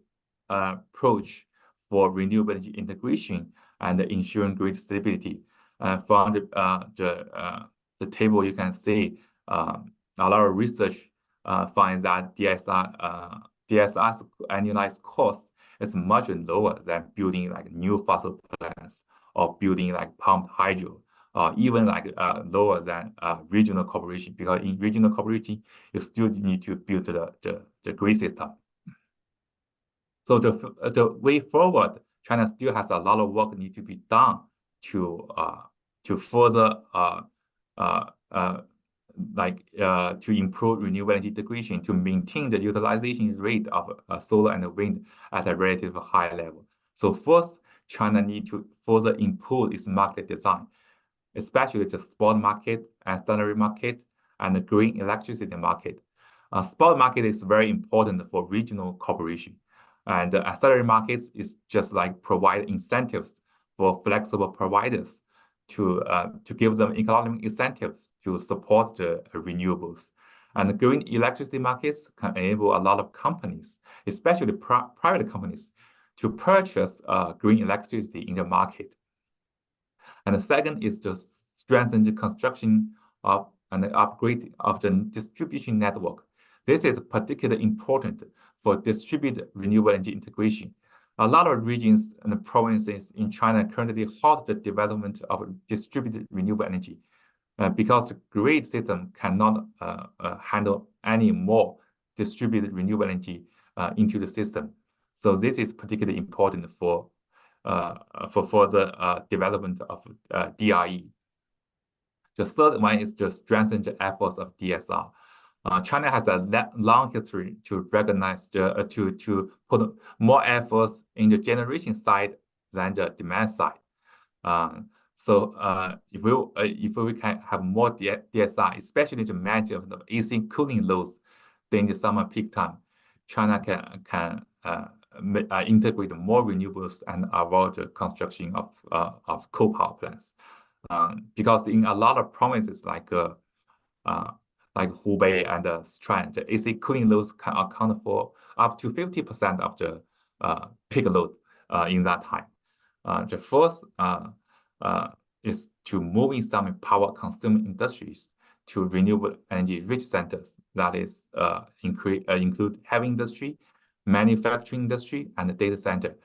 G: approach for renewable energy integration and ensuring grid stability. From the table, you can see a lot of research finds that DSR's annualized cost is much lower than building like new fossil plants or building like pumped hydro, even like lower than regional cooperation, because in regional cooperation, you still need to build the grid system. So the way forward, China still has a lot of work need to be done to further to improve renewable energy integration, to maintain the utilization rate of solar and wind at a relatively high level. So first, China needs to further improve its market design, especially the spot market, ancillary market, and the green electricity market. Spot market is very important for regional cooperation. And the ancillary markets is just like provide incentives for flexible providers to give them economic incentives to support the renewables. And the green electricity markets can enable a lot of companies, especially private companies, to purchase green electricity in the market. And the second is to strengthen the construction of and the upgrade of the distribution network. This is particularly important for distributed renewable energy integration. A lot of regions and provinces in China currently halt the development of distributed renewable energy because the grid system cannot handle any more distributed renewable energy into the system. So this is particularly important for further development of DRE. The third one is to strengthen the efforts of DSR. China has a long history to recognize to put more efforts in the generation side than the demand side. So if we can have more DSR, especially to manage the AC cooling loads during the summer peak time, China can integrate more renewables and avoid the construction of coal power plants. Because in a lot of provinces like Hubei and Sichuan, the AC cooling loads can account for up to 50% of the peak load in that time. The first is to moving some power consuming industries to renewable energy rich centers. That is include heavy industry, manufacturing industry, and the data center.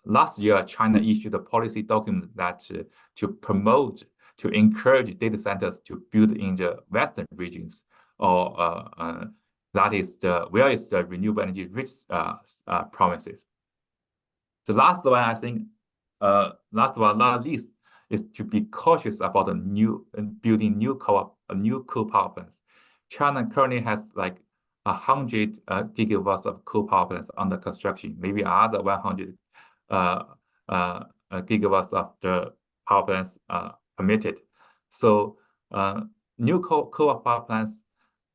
G: Last year, China issued a policy document that to encourage data centers to build in the western regions, or that is where is the renewable energy rich provinces. The last one, I think, last but not least, is to be cautious about building new coal power plants. China currently has like 100 gigawatts of coal power plants under construction, maybe another 100 gigawatts of the power plants permitted. So new coal power plants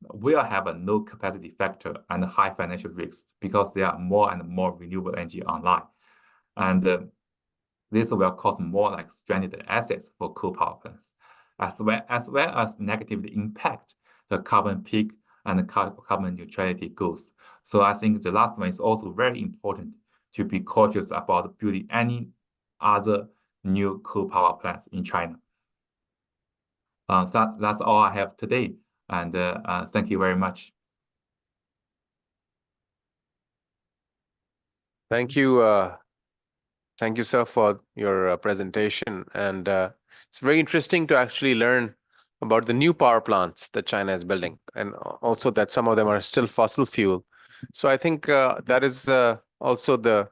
G: will have a low capacity factor and high financial risks because there are more and more renewable energy online. And this will cause more like stranded assets for coal power plants, as well as negatively impact the carbon peak and the carbon neutrality goals. So I think the last one is also very important, to be cautious about building any other new coal power plants in China. So that's all I have today, and thank you very much.
B: Thank you. Thank you, sir, for your presentation. And it's very interesting to actually learn about the new power plants that China is building, and also that some of them are still fossil fuel. So I think that is also the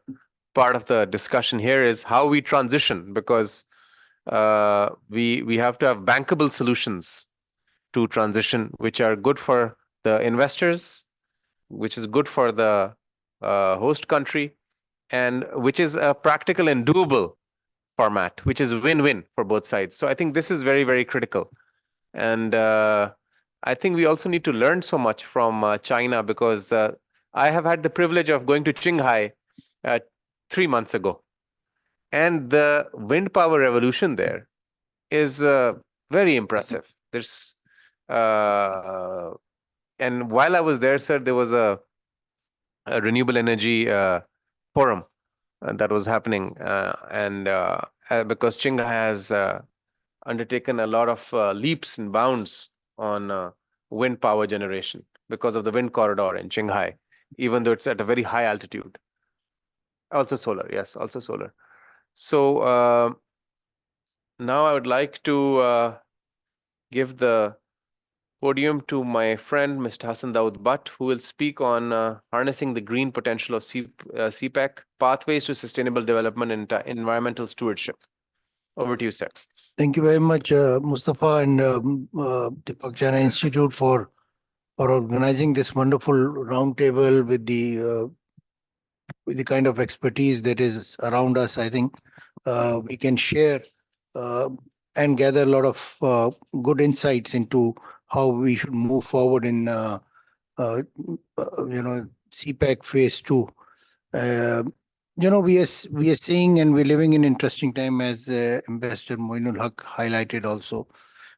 B: part of the discussion here, is how we transition, because we have to have bankable solutions to transition, which are good for the investors, which is good for the host country, and which is a practical and doable format, which is win-win for both sides. So I think this is very, very critical. And I think we also need to learn so much from China, because I have had the privilege of going to Qinghai 3 months ago. And the wind power revolution there is very impressive. There's and while I was there, sir, there was a renewable energy forum that was happening, and because Qinghai has undertaken a lot of leaps and bounds on wind power generation because of the wind corridor in Qinghai, even though it's at a very high altitude. Also solar, yes, also solar. So now I would like to give the podium to my friend, Mr. Hassan Daud Butt, who will speak on harnessing the green potential of CPEC, pathways to sustainable development and environmental stewardship. Over to you, sir.
H: Thank you very much, Mustafa and the Pakjana Institute for organizing this wonderful roundtable with the kind of expertise that is around us. I think we can share and gather a lot of good insights into how we should move forward in CPEC phase 2. We are seeing and we're living in interesting time, as Ambassador Moinul Haq highlighted also,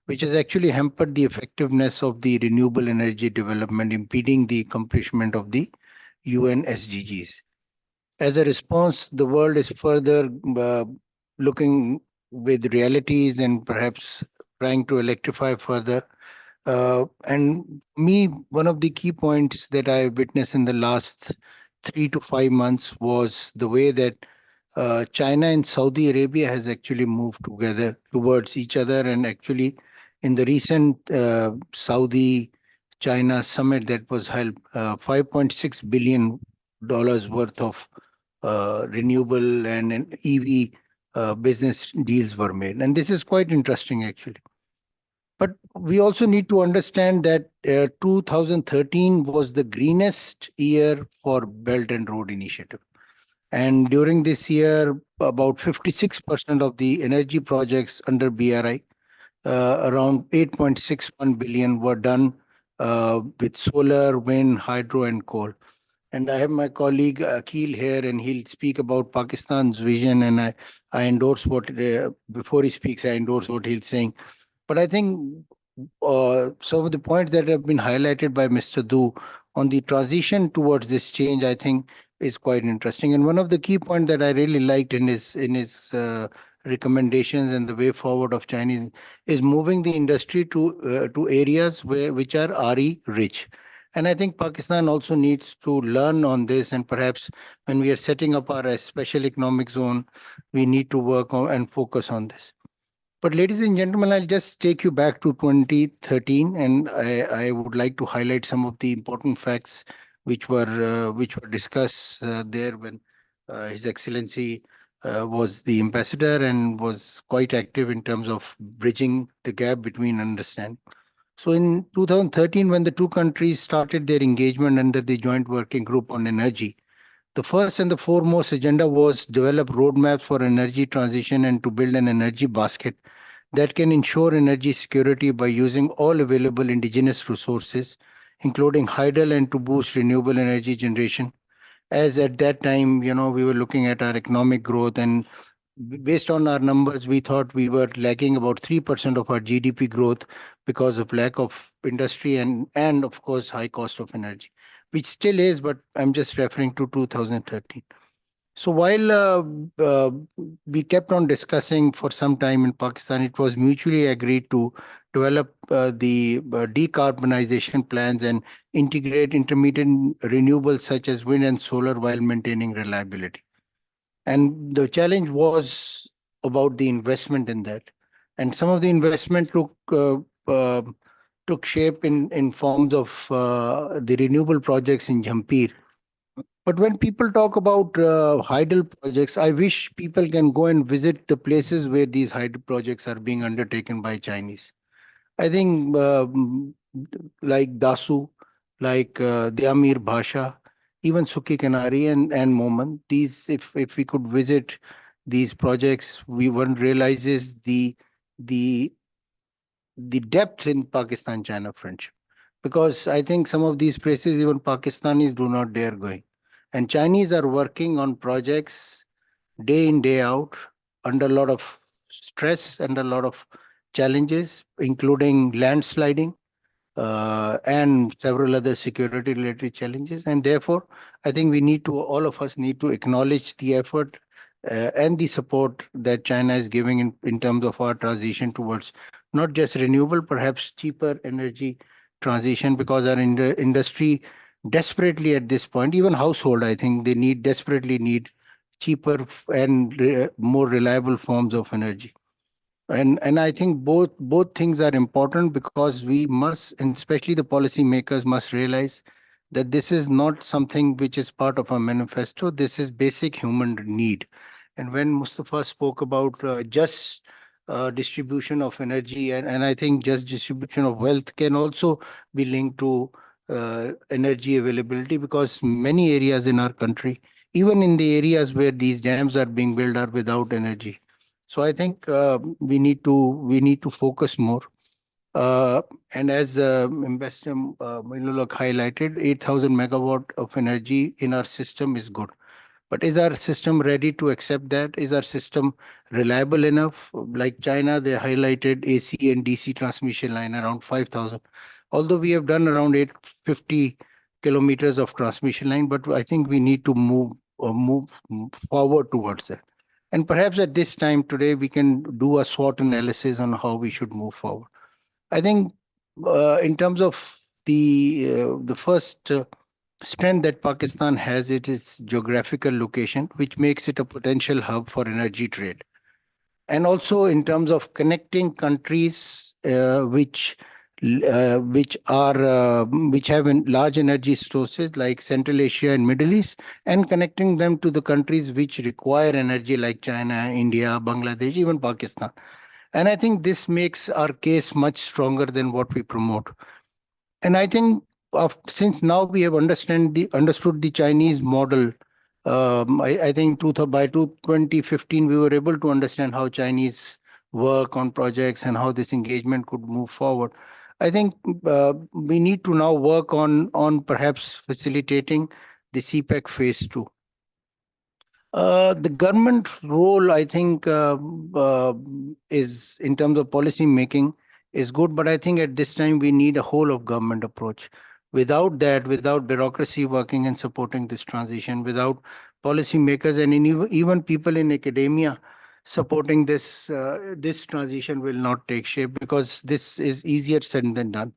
H: which has actually hampered the effectiveness of the renewable energy development, impeding the accomplishment of the UN SDGs. As a response, the world is further looking with realities and perhaps trying to electrify further. And one of the key points that I witnessed in the last 3 to 5 months was the way that China and Saudi Arabia has actually moved together towards each other. And actually, in the recent Saudi-China summit that was held, $5.6 billion worth of renewable and EV business deals were made. And this is quite interesting, actually. But we also need to understand that 2013 was the greenest year for Belt and Road Initiative. And during this year, about 56% of the energy projects under BRI, around 8.61 billion, were done with solar, wind, hydro, and coal. And I have my colleague Akhil here, and he'll speak about Pakistan's vision. And I endorse what, before he speaks, I endorse what he's saying. But I think some of the points that have been highlighted by Mr. Du on the transition towards this change, I think, is quite interesting. And one of the key points that I really liked in his recommendations and the way forward of Chinese is moving the industry to areas which are RE rich. And I think Pakistan also needs to learn on this. And perhaps when we are setting up our special economic zone, we need to work on and focus on this. But ladies and gentlemen, I'll just take you back to 2013, and I would like to highlight some of the important facts which were discussed there when His Excellency was the ambassador and was quite active in terms of bridging the gap between understanding. So in 2013, when the two countries started their engagement under the Joint Working Group on Energy, the first and the foremost agenda was develop roadmaps for energy transition and to build an energy basket that can ensure energy security by using all available indigenous resources, including hydel, and to boost renewable energy generation. As at that time, we were looking at our economic growth, and based on our numbers, we thought we were lacking about 3% of our GDP growth because of lack of industry and of course, high cost of energy, which still is, but I'm just referring to 2013. So while we kept on discussing for some time in Pakistan, it was mutually agreed to develop the decarbonization plans and integrate intermittent renewables such as wind and solar while maintaining reliability. And the challenge was about the investment in that. And some of the investment took shape in forms of the renewable projects in Jampir. But when people talk about hydel projects, I wish people can go and visit the places where these hydel projects are being undertaken by Chinese. I think like Dasu, like Diamir Bhasha, even Sukhi Kanari and Moman, these, if we could visit these projects, one realizes the the depth in Pakistan-China friendship, because I think some of these places even Pakistanis do not dare going, and Chinese are working on projects day in day out under a lot of stress and a lot of challenges, including landsliding and several other security related challenges. And therefore, I think we need to, all of us need to acknowledge the effort and the support that China is giving in terms of our transition towards not just renewable, perhaps cheaper energy transition, because our industry desperately at this point, even household, I think they desperately need cheaper and more reliable forms of energy. And I think both things are important, because we must, and especially the policymakers must realize that this is not something which is part of a manifesto. This is basic human need. And when Mustafa spoke about just distribution of energy, and I think just distribution of wealth can also be linked to energy availability, because many areas in our country, even in the areas where these dams are being built, are without energy. So I think we need to focus more. And as Investor Moinullah highlighted, 8,000 megawatt of energy in our system is good. But is our system ready to accept that? Is our system reliable enough? Like China, they highlighted AC and DC transmission line around 5,000. Although we have done around 850 kilometers of transmission line, but I think we need to move forward towards that. And perhaps at this time today, we can do a SWOT analysis on how we should move forward. I think in terms of the first strength that Pakistan has, it is geographical location, which makes it a potential hub for energy trade. And also in terms of connecting countries which have large energy sources like Central Asia and Middle East, and connecting them to the countries which require energy like China, India, Bangladesh, even Pakistan. And I think this makes our case much stronger than what we promote. And I think since now we have understood the Chinese model, I think by 2015 we were able to understand how Chinese work on projects and how this engagement could move forward. I think we need to now work on perhaps facilitating the CPEC phase 2. The government role, I think, is in terms of policy making is good, but I think at this time we need a whole of government approach. Without that, without bureaucracy working and supporting this transition, without policymakers and even people in academia supporting this, this transition will not take shape, because this is easier said than done.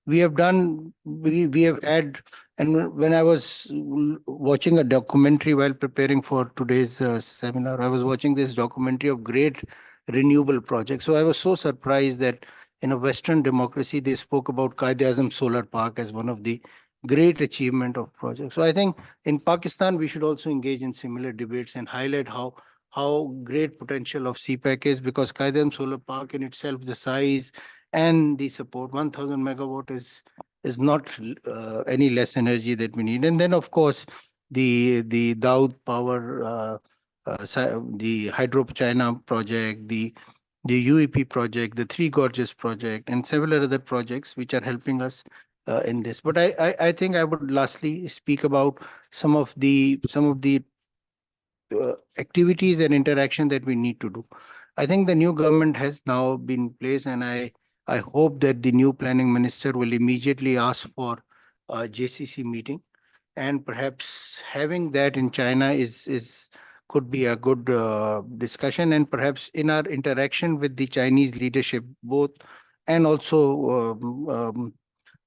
H: We have had, and when I was watching a documentary while preparing for today's seminar, I was watching this documentary of great renewable projects. So I was so surprised that in a Western democracy, they spoke about Quaid-e-Azam Solar Park as one of the great achievement of projects. So I think in Pakistan, we should also engage in similar debates and highlight how great potential of CPEC is, because Quaid-e-Azam Solar Park in itself, the size and the support, 1,000 megawatt is not any less energy that we need. And then, of course, the Daud Power, the Hydro China project, the UEP project, the Three Gorges project, and several other projects which are helping us in this. But I think I would lastly speak about some of the activities and interaction that we need to do. I think the new government has now been placed, and I hope that the new planning minister will immediately ask for a JCC meeting, and perhaps having that in China could be a good discussion. And perhaps in our interaction with the Chinese leadership, both and also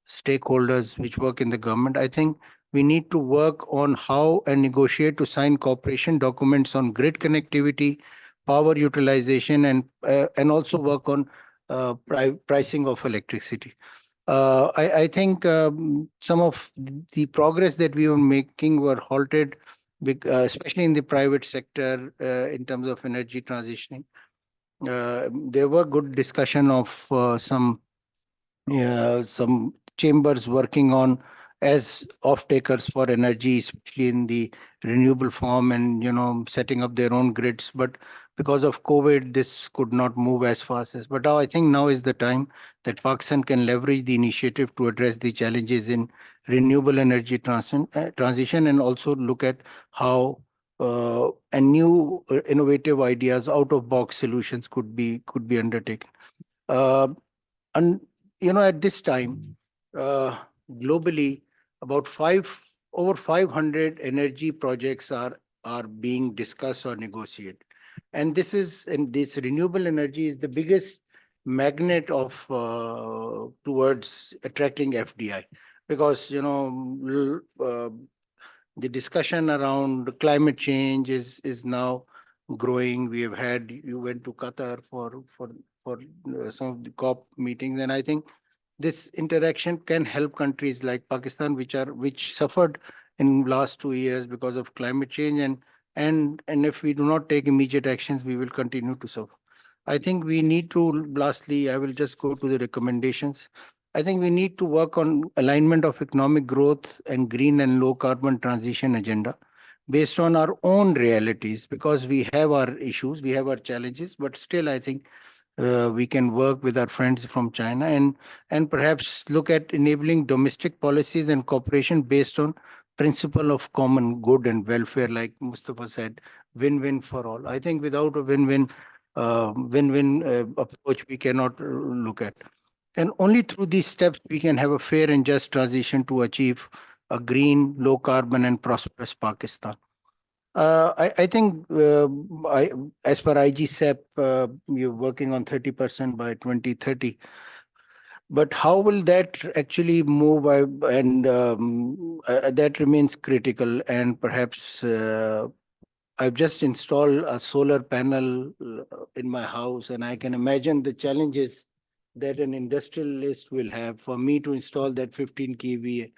H: stakeholders which work in the government, I think we need to work on how and negotiate to sign cooperation documents on grid connectivity, power utilization, and also work on pricing of electricity. I think some of the progress that we were making were halted, especially in the private sector in terms of energy transitioning. There were good discussion of some chambers working on as off-takers for energy, especially in the renewable form, and setting up their own grids. But because of COVID, this could not move as fast as. But now I think now is the time that Pakistan can leverage the initiative to address the challenges in renewable energy transition, and also look at how and new innovative ideas, out of box solutions could be undertaken. And at this time, globally, about over 500 energy projects are being discussed or negotiated, and this renewable energy is the biggest magnet of towards attracting FDI, because the discussion around climate change is now growing. You went to Qatar for some of the COP meetings, and I think this interaction can help countries like Pakistan, which suffered in last 2 years because of climate change, and if we do not take immediate actions, we will continue to suffer. I think we need to, lastly, I will just go to the recommendations. I think we need to work on alignment of economic growth and green and low carbon transition agenda based on our own realities, because we have our issues, we have our challenges, but still I think we can work with our friends from China, and perhaps look at enabling domestic policies and cooperation based on principle of common good and welfare, like Mustafa said, win-win for all. I think without a win-win approach, we cannot look at. And only through these steps we can have a fair and just transition to achieve a green, low carbon, and prosperous Pakistan. I think as per IGSEP, you're working on 30% by 2030. But how will that actually move? That remains critical. And perhaps I've just installed a solar panel in my house, and I can imagine the challenges that an industrialist will have. For me to install that 15 kVA,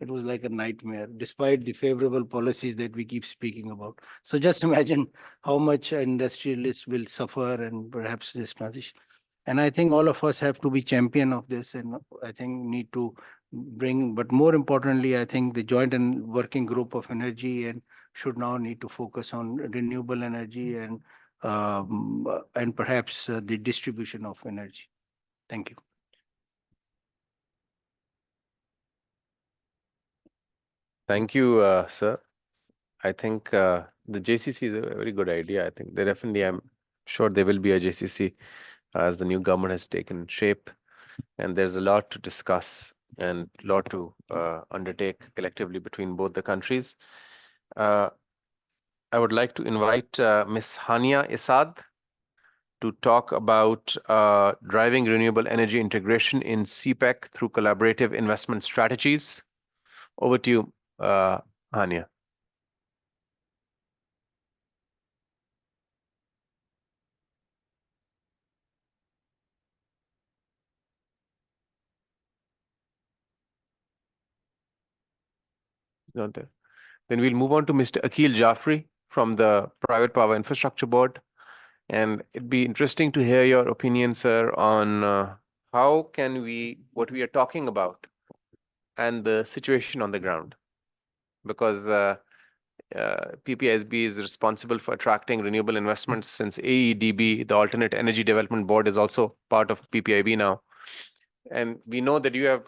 H: it was like a nightmare, despite the favorable policies that we keep speaking about. So just imagine how much industrialists will suffer, and perhaps this transition. And I think all of us have to be champion of this, and I think need to bring, but more importantly, I think the joint and working group of energy and should now need to focus on renewable energy and perhaps the distribution of energy. Thank you.
B: Thank you, sir. I think the JCC is a very good idea. I think they definitely, I'm sure there will be a JCC as the new government has taken shape, and there's a lot to discuss and a lot to undertake collectively between both the countries. I would like to invite Ms. Hania Isad to talk about driving renewable energy integration in CPEC through collaborative investment strategies. Over to you, Hania. Not there. Then we'll move on to Mr. Akhil Jaffrey from the Private Power Infrastructure Board. And it'd be interesting to hear your opinion, sir, on how can what we are talking about and the situation on the ground. Because PPSB is responsible for attracting renewable investments, since AEDB, the Alternate Energy Development Board, is also part of PPIB now. And we know that you have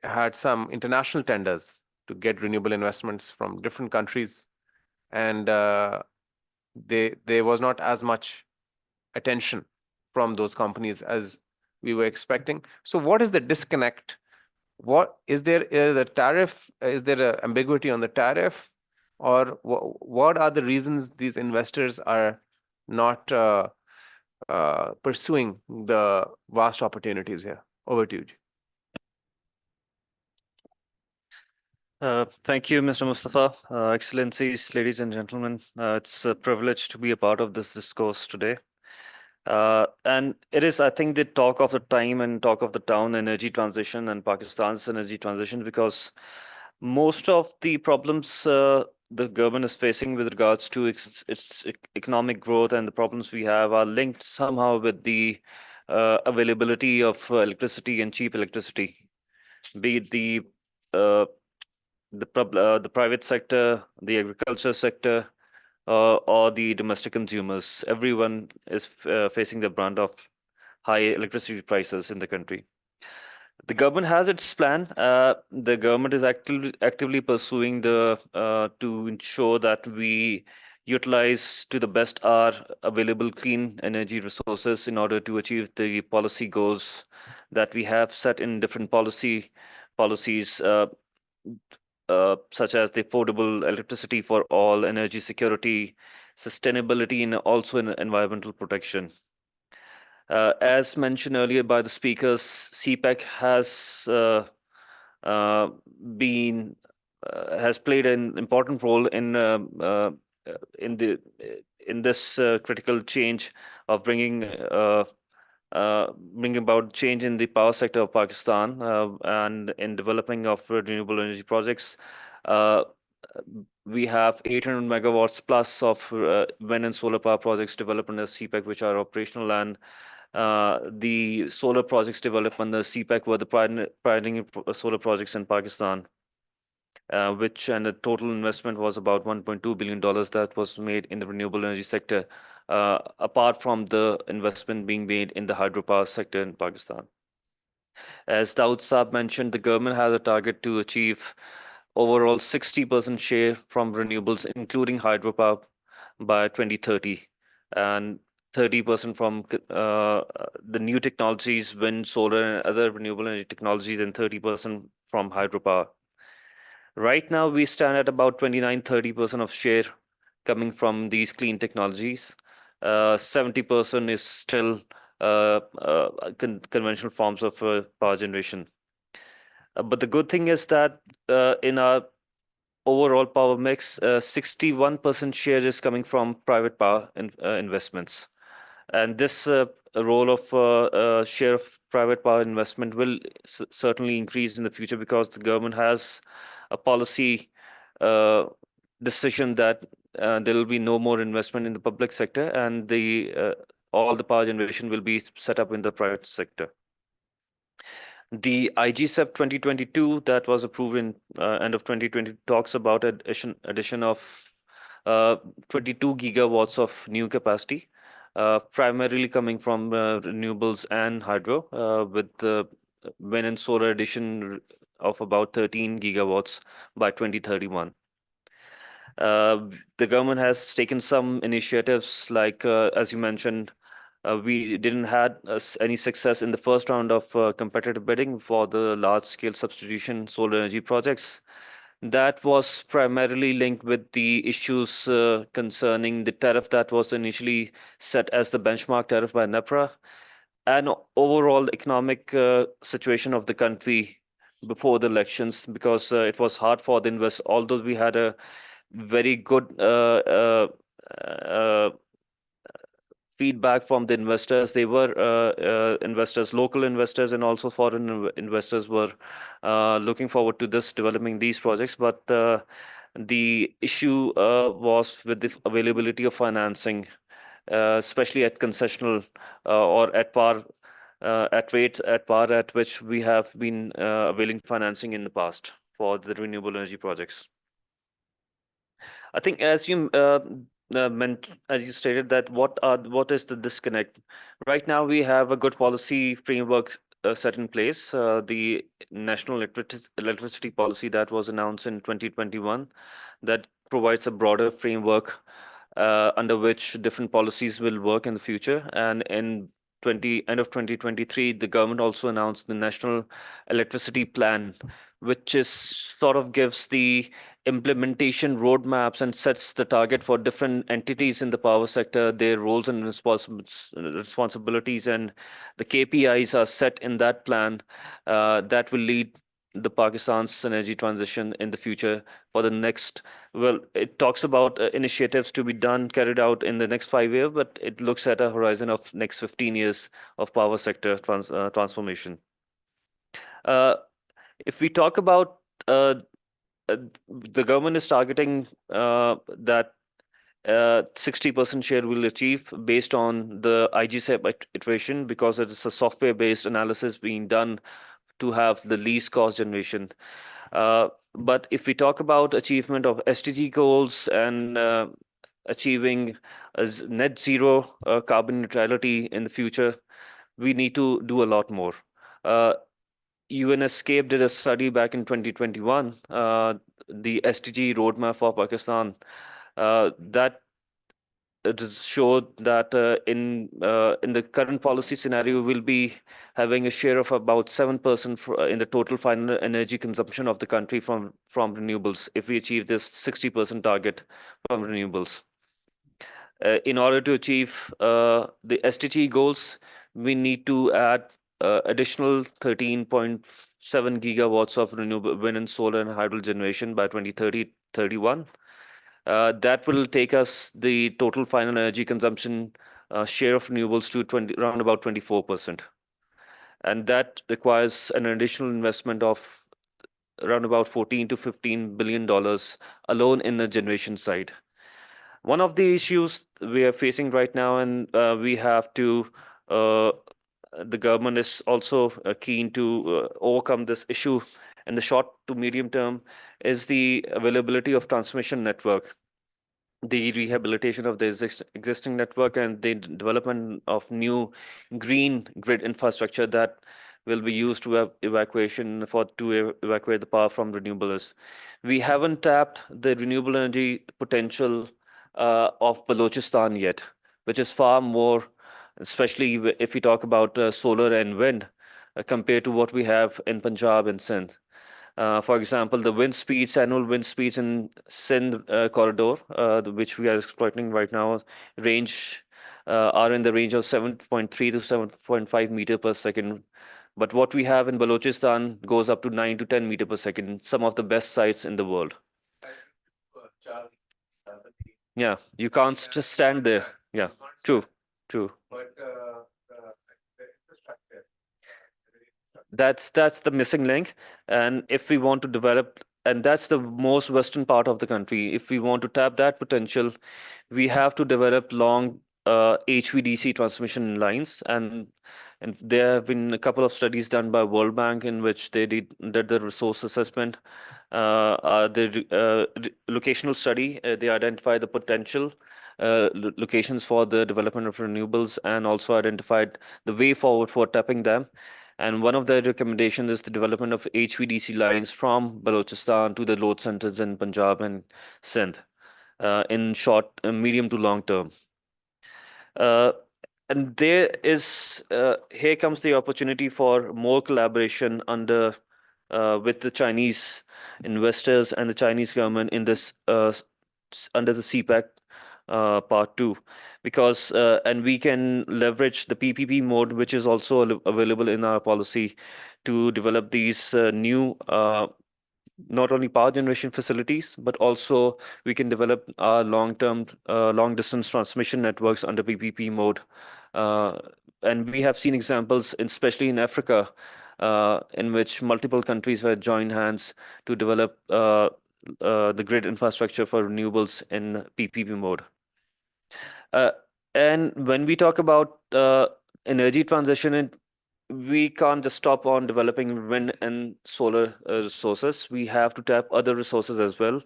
B: had some international tenders to get renewable investments from different countries, and there was not as much attention from those companies as we were expecting. So what is the disconnect? What is there? The tariff? Is there an ambiguity on the tariff, or what are the reasons these investors are not pursuing the vast opportunities here? Over to you.
I: Thank you, Mr. Mustafa. Excellencies, ladies and gentlemen, it's a privilege to be a part of this discourse today. And it is, I think, the talk of the time and talk of the town, energy transition and Pakistan's energy transition, because most of the problems the government is facing with regards to its economic growth and the problems we have are linked somehow with the availability of electricity and cheap electricity, be it the private sector, the agriculture sector, or the domestic consumers. Everyone is facing the brunt of high electricity prices in the country. The government has its plan. The government is actively pursuing to ensure that we utilize to the best our available clean energy resources in order to achieve the policy goals that we have set in different policies, such as the affordable electricity for all, energy security, sustainability, and also in environmental protection. As mentioned earlier by the speakers, CPEC uh, been has played an important role in the in this critical change of bringing about change in the power sector of Pakistan and in developing of renewable energy projects. Uh, we have 800 megawatts plus of wind and solar power projects developed under CPEC, which are operational, and the solar projects developed under CPEC were the pioneering solar projects in Pakistan, and the total investment was about $1.2 billion that was made in the renewable energy sector, apart from the investment being made in the hydropower sector in Pakistan. As Daud Saab mentioned, the government has a target to achieve overall 60% share from renewables, including hydropower, by 2030, and 30% from the new technologies, wind, solar, and other renewable energy technologies, and 30% from hydropower. Right now, we stand at about 29-30% of share coming from these clean technologies. 70% is still conventional forms of power generation. But the good thing is that in our overall power mix, 61% share is coming from private power investments. And this role of share of private power investment will certainly increase in the future, because the government has a policy decision that there will be no more investment in the public sector, and all the power generation will be set up in the private sector. The IGCEP 2022 that was approved in end of 2020 talks about addition of 22 gigawatts of new capacity, primarily coming from renewables and hydro, with the wind and solar addition of about 13 gigawatts by 2031. The government has taken some initiatives like, as you mentioned, we didn't had any success in the first round of competitive bidding for the large-scale substitution solar energy projects. That was primarily linked with the issues concerning the tariff that was initially set as the benchmark tariff by NEPRA, and overall economic situation of the country before the elections, because it was hard for the investors, although we had a very good feedback from the investors. They were investors, local investors, and also foreign investors were looking forward to developing these projects. But the issue was with the availability of financing, especially at concessional or at par, at rates at par at which we have been availing financing in the past for the renewable energy projects. I think as you as you stated, that what is the disconnect? Right now, we have a good policy framework set in place. The National Electricity Policy that was announced in 2021, that provides a broader framework under which different policies will work in the future. And in end of 2023, the government also announced the National Electricity Plan, which is sort of gives the implementation roadmaps and sets the target for different entities in the power sector, their roles and responsibilities, and the KPIs are set in that plan that will lead the Pakistan's energy transition in the future for the next, well, it talks about initiatives to be carried out in the next 5 years, but it looks at a horizon of next 15 years of power sector transformation. If we talk about the government is targeting that 60% share will achieve based on the IGCEP iteration, because it is a software-based analysis being done to have the least cost generation. But if we talk about achievement of SDG goals and achieving net zero carbon neutrality in the future, we need to do a lot more. UNESCAPE did a study back in 2021, the SDG roadmap for Pakistan, that it showed that in the current policy scenario, we'll be having a share of about 7% in the total final energy consumption of the country from renewables if we achieve this 60% target from renewables. In order to achieve the SDG goals, we need to add additional 13.7 gigawatts of renewable wind and solar and hydro generation by 2030-31. That will take us the total final energy consumption share of renewables to around about 24%. And that requires an additional investment of around about $14 to $15 billion alone in the generation side. One of the issues we are facing right now, and we have to, the government is also keen to overcome this issue in the short to medium term, is the availability of transmission network, the rehabilitation of the existing network, and the development of new green grid infrastructure that will be used to evacuate the power from renewables. We haven't tapped the renewable energy potential of Balochistan yet, which is far more, especially if we talk about solar and wind, compared to what we have in Punjab and Sindh. For example, the annual wind speeds in Sindh corridor, which we are exploiting right now, are in the range of 7.3 to 7.5 meter per second. But what we have in Balochistan goes up to 9 to 10 meter per second, some of the best sites in the world. Yeah, you can't just stand there. Yeah, true. But the infrastructure. That's the missing link. And if we want to develop, and that's the most western part of the country, if we want to tap that potential, we have to develop long HVDC transmission lines. And there have been a couple of studies done by World Bank in which they did the resource assessment, the locational study. They identified the potential locations for the development of renewables and also identified the way forward for tapping them. And one of the recommendations is the development of HVDC lines from Balochistan to the load centers in Punjab and Sindh in short, medium to long term. And here comes the opportunity for more collaboration with the Chinese investors and the Chinese government in this under the CPEC part 2, because and we can leverage the PPP mode, which is also available in our policy, to develop these new not only power generation facilities, but also we can develop our long distance transmission networks under PPP mode. And we have seen examples, especially in Africa, in which multiple countries have joined hands to develop the grid infrastructure for renewables in PPP mode. And when we talk about energy transition, we can't just stop on developing wind and solar resources. We have to tap other resources as well.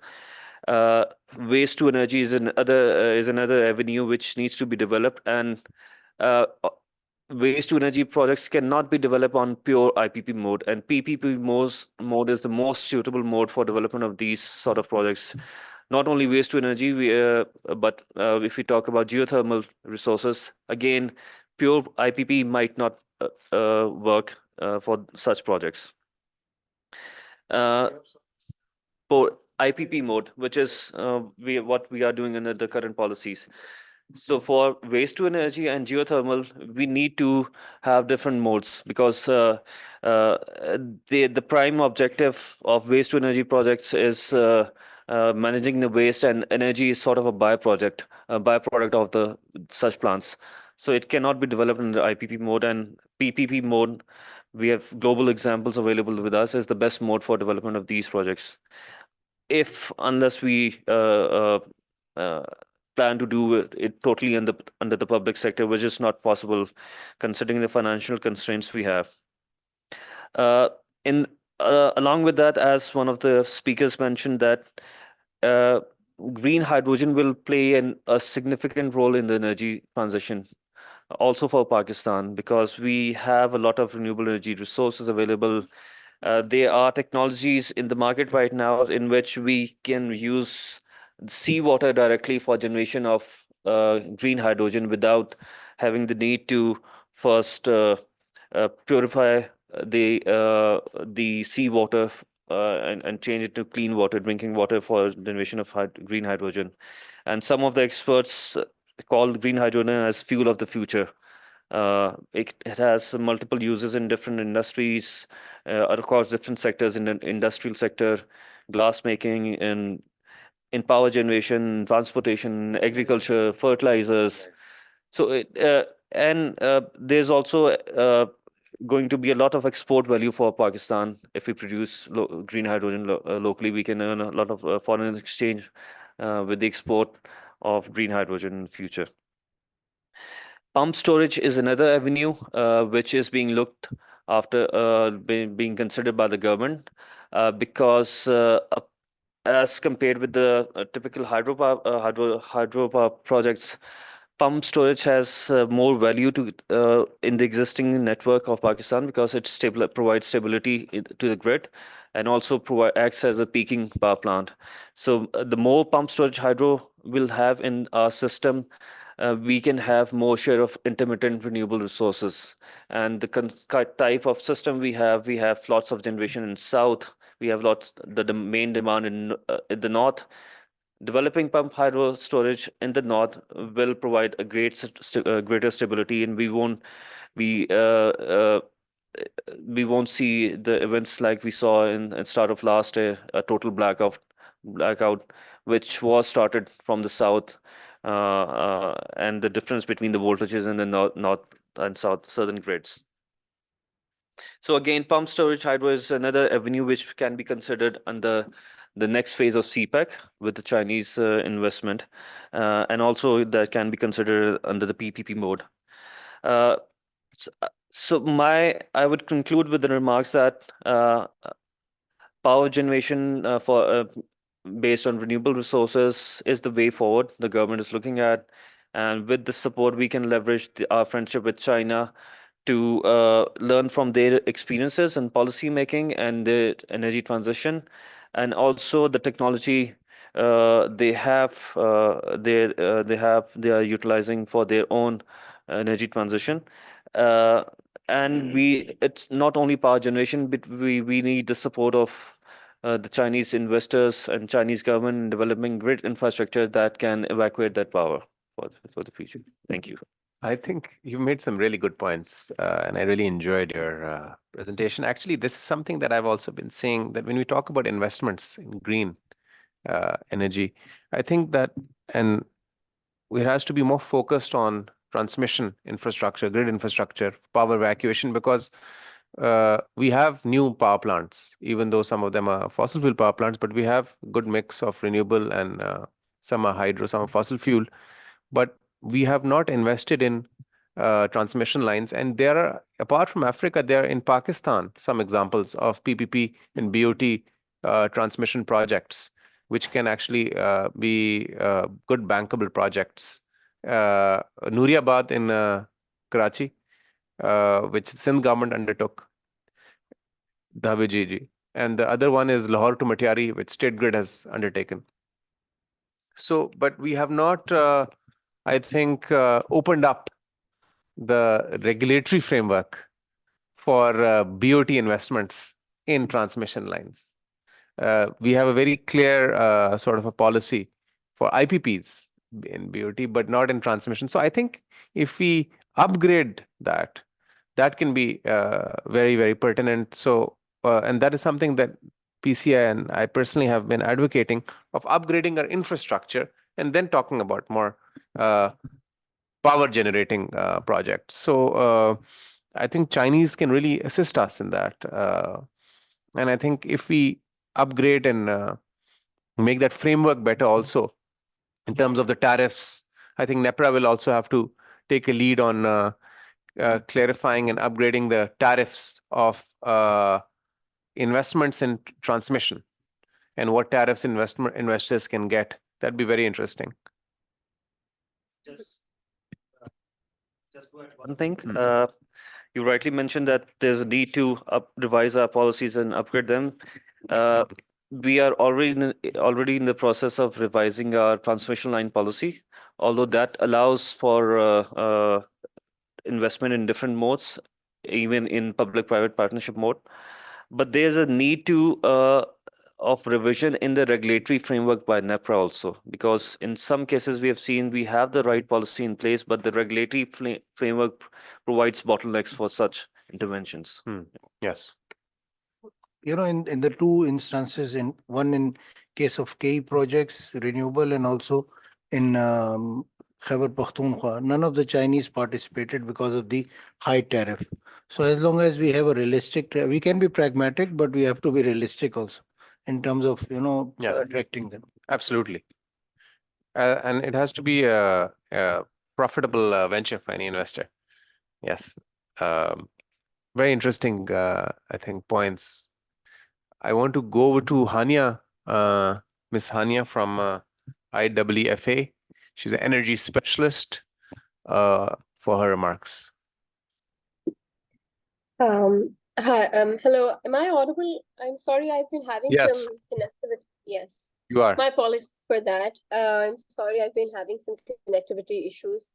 I: Waste to energy is another avenue which needs to be developed, and waste to energy projects cannot be developed on pure IPP mode, and PPP mode is the most suitable mode for development of these sort of projects. Not only waste to energy, but if we talk about geothermal resources, again, pure IPP might not work for such projects. For IPP mode, which is what we are doing under the current policies. So for waste to energy and geothermal, we need to have different modes, because the prime objective of waste to energy projects is managing the waste, and energy is sort of a byproduct of such plants. So it cannot be developed in the IPP mode, and PPP mode, we have global examples available with us, is the best mode for development of these projects. Unless we plan to do it totally under the public sector, which is not possible considering the financial constraints we have. Along with that, as one of the speakers mentioned, that green hydrogen will play a significant role in the energy transition, also for Pakistan, because we have a lot of renewable energy resources available. There are technologies in the market right now in which we can use seawater directly for generation of green hydrogen without having the need to first purify the seawater and change it to clean water, drinking water for generation of green hydrogen. And some of the experts call green hydrogen as fuel of the future. It has multiple uses in different industries, across different sectors in the industrial sector, glass making, in power generation, transportation, agriculture, fertilizers. So there's also going to be a lot of export value for Pakistan if we produce green hydrogen locally. We can earn a lot of foreign exchange with the export of green hydrogen in the future. Pump storage is another avenue which is being looked after, being considered by the government, because as compared with the typical hydropower projects, pump storage has more value in the existing network of Pakistan, because it provides stability to the grid, and also acts as a peaking power plant. So the more pump storage hydro will have in our system, we can have more share of intermittent renewable resources. And the type of system we have lots of generation in south. We have lots the main demand in the north. Developing pump hydro storage in the north will provide a greater stability, and we won't see the events like we saw in start of last year, a total blackout, which was started from the south, and the difference between the voltages in the north and southern grids. So again, pump storage hydro is another avenue which can be considered under the next phase of CPEC with the Chinese investment, and also that can be considered under the PPP mode. I would conclude with the remarks that power generation based on renewable resources is the way forward the government is looking at, and with the support we can leverage our friendship with China to learn from their experiences and policy making and the energy transition, and also the technology they are utilizing for their own energy transition. And it's not only power generation, but we need the support of the Chinese investors and Chinese government in developing grid infrastructure that can evacuate that power for the future. Thank you.
B: I think you made some really good points, and I really enjoyed your presentation. Actually, this is something that I've also been saying, that when we talk about investments in green energy, I think that it has to be more focused on transmission infrastructure, grid infrastructure, power evacuation, because we have new power plants, even though some of them are fossil fuel power plants, but we have good mix of renewable, and some are hydro, some are fossil fuel. But we have not invested in transmission lines, and there are, apart from Africa, there are in Pakistan some examples of PPP and BOT transmission projects, which can actually be good bankable projects. Nooriabad in Karachi, which Sindh government undertook, Dhabiji, and the other one is Lahore to Matiari, which State Grid has undertaken. So, but we have not, I think, opened up the regulatory framework for BOT investments in transmission lines. We have a very clear sort of a policy for IPPs in BOT, but not in transmission. So I think if we upgrade that, that can be very, very pertinent. So, and that is something that PCI and I personally have been advocating, of upgrading our infrastructure and then talking about more power generating projects. So I think Chinese can really assist us in that. And I think if we upgrade and make that framework better also in terms of the tariffs, I think NEPRA will also have to take a lead on clarifying and upgrading the tariffs of investments in transmission, and what tariffs investors can get That'd be very interesting.
I: Just to add one thing, you rightly mentioned that there's a need to revise our policies and upgrade them. We are already in the process of revising our transmission line policy, although that allows for investment in different modes, even in public-private partnership mode. But there's a need to of revision in the regulatory framework by NEPRA also, because in some cases we have seen we have the right policy in place, but the regulatory framework provides bottlenecks for such interventions.
B: Yes.
H: In the two instances, one in case of KE projects, renewable, and also in Khyber Pakhtunkhwa, none of the Chinese participated because of the high tariff. So as long as we have a realistic, we can be pragmatic, but we have to be realistic also in terms of, attracting them.
B: Absolutely. And it has to be a profitable venture for any investor. Yes. Very interesting, I think, points. I want to go over to Hania, Miss Hania from IEEFA. She's an energy specialist for her remarks.
J: Hi, hello. Am I audible? I'm sorry, I've been having some connectivity. Yes.
B: You are.
J: My apologies for that. I'm sorry, I've been having some connectivity issues.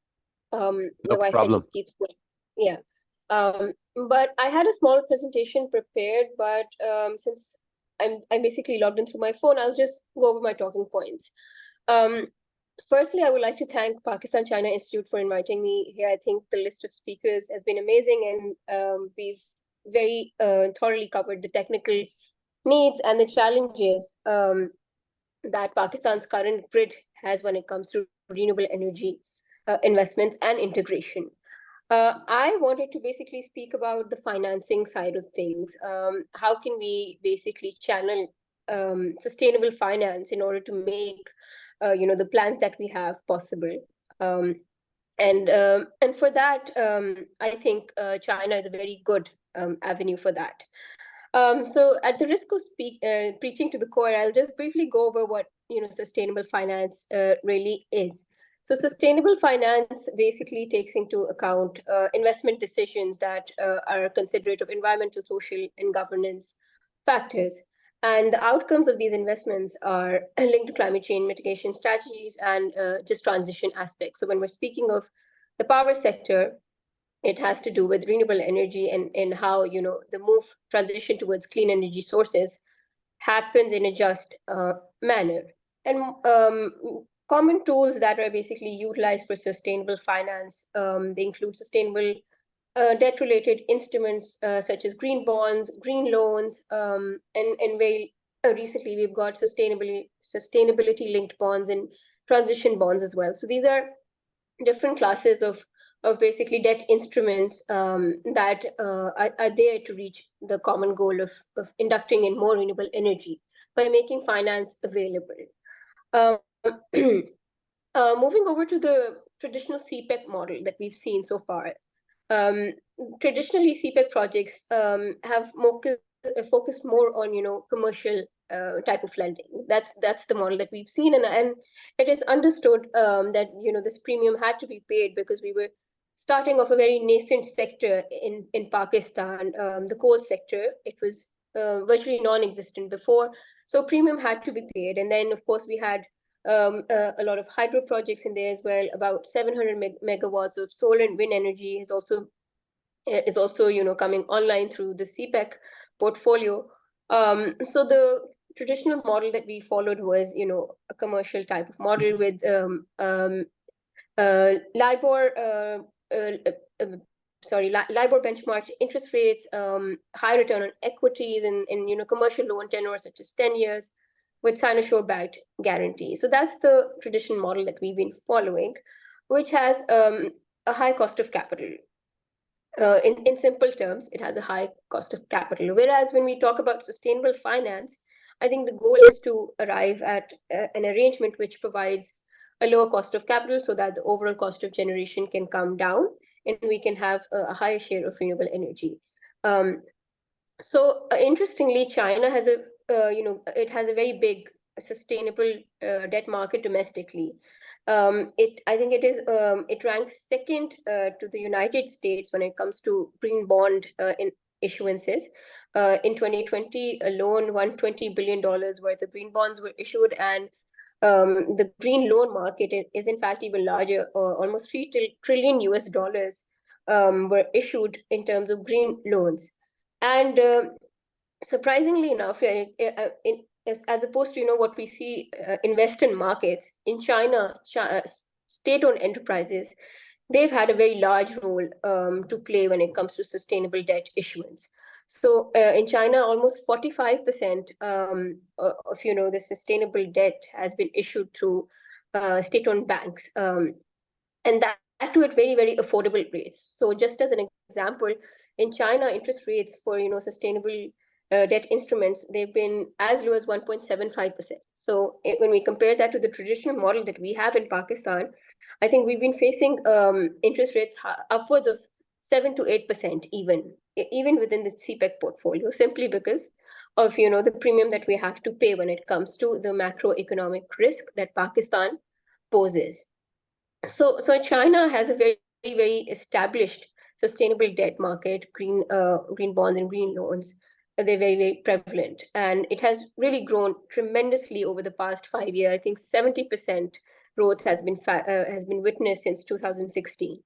J: The Wi-Fi
B: problem.
J: just keeps going. Yeah. But I had a small presentation prepared, but since I'm basically logged in through my phone, I'll just go over my talking points. Firstly, I would like to thank Pakistan China Institute for inviting me here. I think the list of speakers has been amazing, and we've very thoroughly covered the technical needs and the challenges that Pakistan's current grid has when it comes to renewable energy investments and integration. I wanted to basically speak about the financing side of things. How can we basically channel sustainable finance in order to make the plans that we have possible? And for that, I think China is a very good avenue for that. So at the risk of preaching to the choir, I'll just briefly go over what sustainable finance really is. So sustainable finance basically takes into account investment decisions that are considerate of environmental, social, and governance factors. And the outcomes of these investments are linked to climate change mitigation strategies and just transition aspects. So when we're speaking of the power sector, it has to do with renewable energy and how the transition towards clean energy sources happens in a just manner. And common tools that are basically utilized for sustainable finance, they include sustainable debt-related instruments such as green bonds, green loans, and very recently we've got sustainability-linked bonds and transition bonds as well. So these are different classes of basically debt instruments that are there to reach the common goal of inducting in more renewable energy by making finance available. Moving over to the traditional CPEC model that we've seen so far. Traditionally, CPEC projects have focused more on commercial type of lending. That's the model that we've seen, and it is understood that this premium had to be paid because we were starting off a very nascent sector in Pakistan, the coal sector. It was virtually non-existent before, so premium had to be paid. And then of course we had a lot of hydro projects in there as well. About 700 megawatts of solar and wind energy is also coming online through the CPEC portfolio. So the traditional model that we followed was a commercial type of model with LIBOR benchmarked interest rates, high return on equities, and commercial loan tenors such as 10 years with Sinosure backed guarantee. So that's the traditional model that we've been following, which has a high cost of capital. In simple terms, it has a high cost of capital. Whereas when we talk about sustainable finance, I think the goal is to arrive at an arrangement which provides a lower cost of capital so that the overall cost of generation can come down and we can have a higher share of renewable energy. So interestingly, China has it has a very big sustainable debt market domestically. I think it ranks second to the United States when it comes to green bond in issuances. In 2020 alone, $120 billion worth of green bonds were issued, and the green loan market is in fact even larger. Almost $3 trillion US dollars were issued in terms of green loans. And surprisingly enough, as opposed to what we see in Western markets, in China, state-owned enterprises, they've had a very large role to play when it comes to sustainable debt issuance. So in China, almost 45% of the sustainable debt has been issued through state-owned banks, and that too at very, very affordable rates. So just as an example, in China, interest rates for sustainable debt instruments, they've been as low as 1.75%. So when we compare that to the traditional model that we have in Pakistan, I think we've been facing interest rates upwards of 7 to 8% even within the CPEC portfolio, simply because of the premium that we have to pay when it comes to the macroeconomic risk that Pakistan poses. So China has a very, very established sustainable debt market, green bonds and green loans. They're very, very prevalent, and it has really grown tremendously over the past 5 years. I think 70% growth has been witnessed since 2016.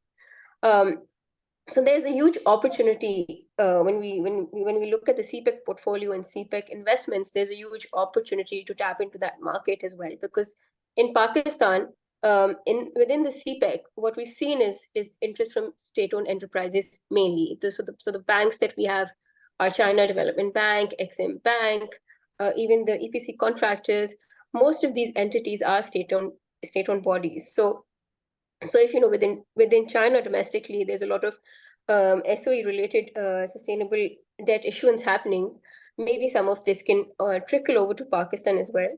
J: So there's a huge opportunity when we look at the CPEC portfolio and CPEC investments. There's a huge opportunity to tap into that market as well, because in Pakistan, within the CPEC, what we've seen is interest from state-owned enterprises mainly. So the banks that we have are China Development Bank, Exim Bank, even the EPC contractors. Most of these entities are state-owned bodies. So if within China domestically, there's a lot of SOE related sustainable debt issuance happening. Maybe some of this can trickle over to Pakistan as well.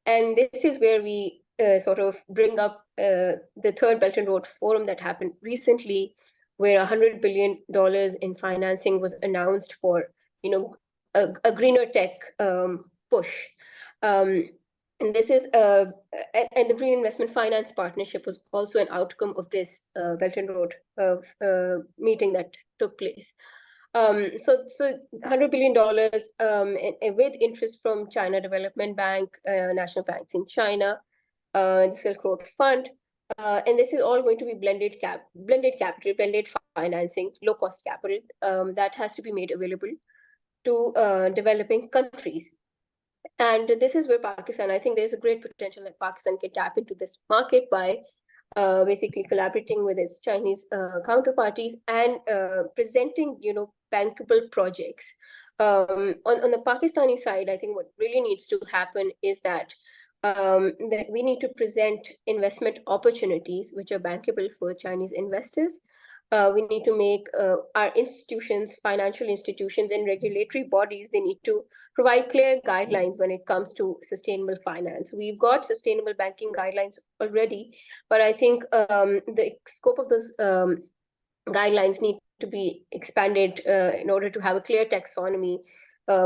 J: And this is where we sort of bring up the Third Belt and Road Forum that happened recently, where $100 billion in financing was announced for a greener tech push. And this is and the Green Investment Finance Partnership was also an outcome of this Belt and Road meeting that took place. So $100 billion with interest from China Development Bank, national banks in China, the Silk Road Fund, and this is all going to be blended capital, blended financing, low cost capital that has to be made available to developing countries. And this is where Pakistan, I think there's a great potential that Pakistan can tap into this market by basically collaborating with its Chinese counterparties and presenting, bankable projects. On the Pakistani side, I think what really needs to happen is that we need to present investment opportunities which are bankable for Chinese investors. We need to make our institutions, financial institutions and regulatory bodies, they need to provide clear guidelines when it comes to sustainable finance. We've got sustainable banking guidelines already, but I think the scope of those guidelines need to be expanded in order to have a clear taxonomy,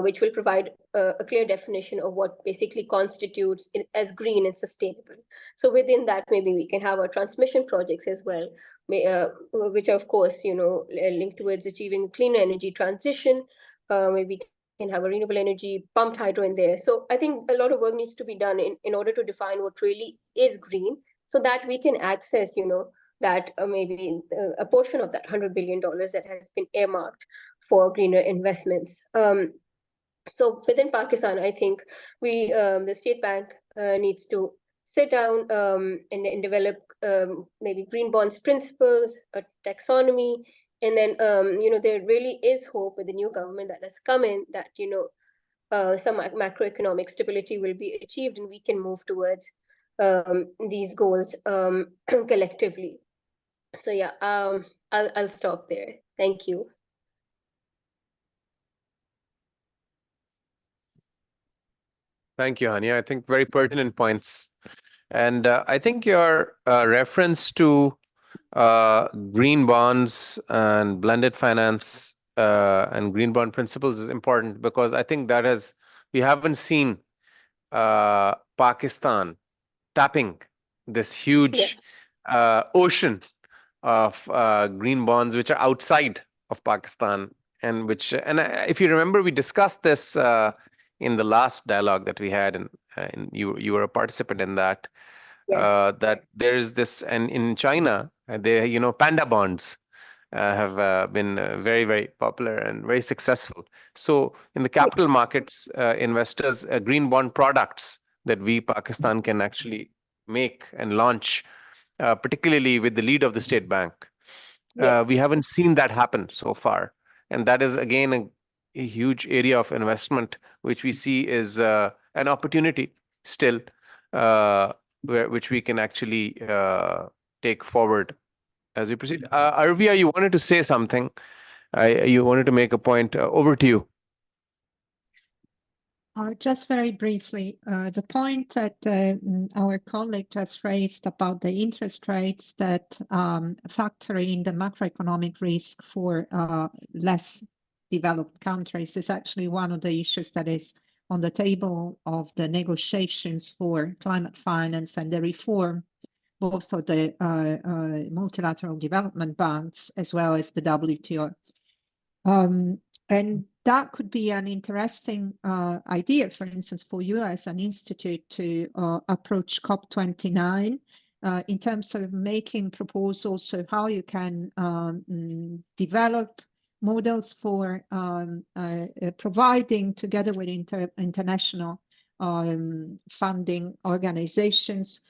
J: which will provide a clear definition of what basically constitutes it as green and sustainable. So within that, maybe we can have our transmission projects as well, which are, of course, linked towards achieving a clean energy transition. Maybe can have a renewable energy, pumped hydro in there. So I think a lot of work needs to be done in order to define what really is green, so that we can access, that maybe a portion of that $100 billion that has been earmarked for greener investments. So within Pakistan, I think the state bank needs to sit down and develop maybe green bonds principles, a taxonomy, and then there really is hope with the new government that has come in that some macroeconomic stability will be achieved and we can move towards these goals collectively. So yeah, I'll stop there. Thank you.
B: Thank you, Hania. I think very pertinent points. And I think your reference to green bonds and blended finance and green bond principles is important, because I think we haven't seen Pakistan tapping this huge ocean of green bonds which are outside of Pakistan, and if you remember, we discussed this in the last dialogue that we had, and you were a participant in that. That there is this, and in China, panda bonds have been very, very popular and very successful. So in the capital markets, investors, green bond products that we, Pakistan, can actually make and launch, particularly with the lead of the State Bank. We haven't seen that happen so far. And that is, again, a huge area of investment, which we see is an opportunity still, which we can actually take forward as we proceed. Arvia, you wanted to say something. You wanted to make a point. Over to you.
D: Just very briefly, the point that our colleague just raised about the interest rates that factor in the macroeconomic risk for less developed countries is actually one of the issues that is on the table of the negotiations for climate finance and the reform, both of the multilateral development banks as well as the WTO. And that could be an interesting idea, for instance, for you as an institute to approach COP29 in terms of making proposals of how you can develop models for providing, together with international funding organizations,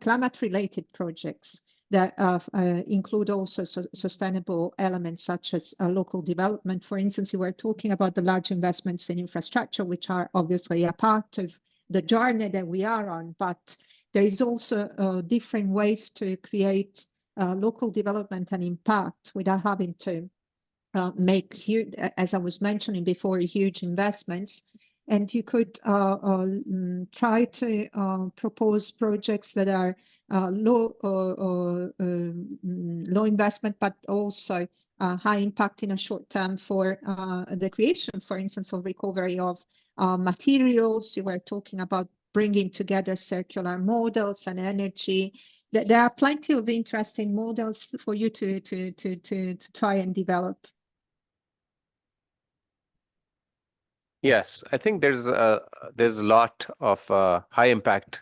D: climate-related projects that include also sustainable elements such as local development. For instance, you were talking about the large investments in infrastructure, which are obviously a part of the journey that we are on, but there is also different ways to create local development and impact without having to make huge, as I was mentioning before, huge investments. And you could try to propose projects that are low investment, but also high impact in a short term for the creation, for instance, of recovery of materials. You were talking about bringing together circular models and energy. There are plenty of interesting models for you to try and develop.
B: Yes, I think there's a lot of high impact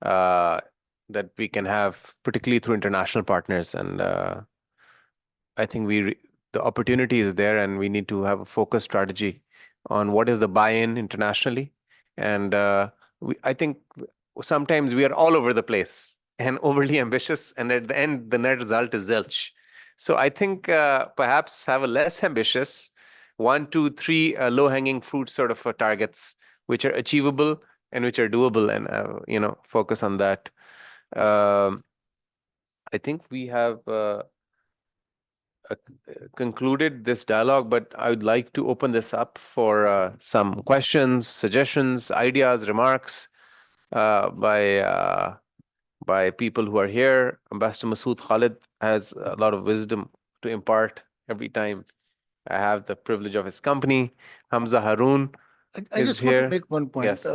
B: that we can have, particularly through international partners, and I think the opportunity is there, and we need to have a focused strategy on what is the buy-in internationally. And I think sometimes we are all over the place and overly ambitious, and at the end, the net result is zilch. So I think perhaps have a less ambitious 1, 2, 3 low-hanging fruit sort of targets, which are achievable and which are doable, and focus on that. I think we have concluded this dialogue, but I would like to open this up for some questions, suggestions, ideas, remarks by people who are here. Ambassador Masood Khalid has a lot of wisdom to impart every time I have the privilege of his company. Hamza Haroon
H: I
B: is
H: just
B: here.
H: want to make one point.
B: Yes.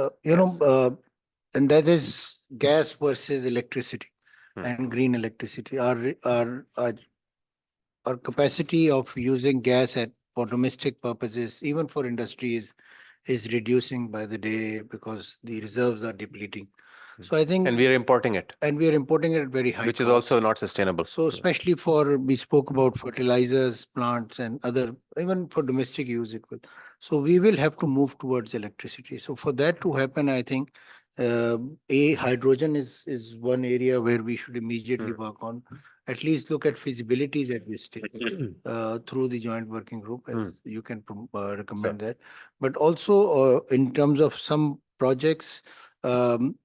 H: And that is gas versus electricity
B: Hmm.
H: and green electricity. Our capacity of using gas for domestic purposes, even for industries, is reducing by the day because the reserves are depleting. So I think,
B: And we are importing it,
H: and we are importing it at very high
B: which is
H: cost.
B: also not sustainable.
H: So especially we spoke about fertilizers, plants, and other, even for domestic use it will. So we will have to move towards electricity. So for that to happen, I think hydrogen is one area where we should immediately work on. At least look at feasibilities at this stage through the joint working group, as you can recommend that. But also in terms of some projects, and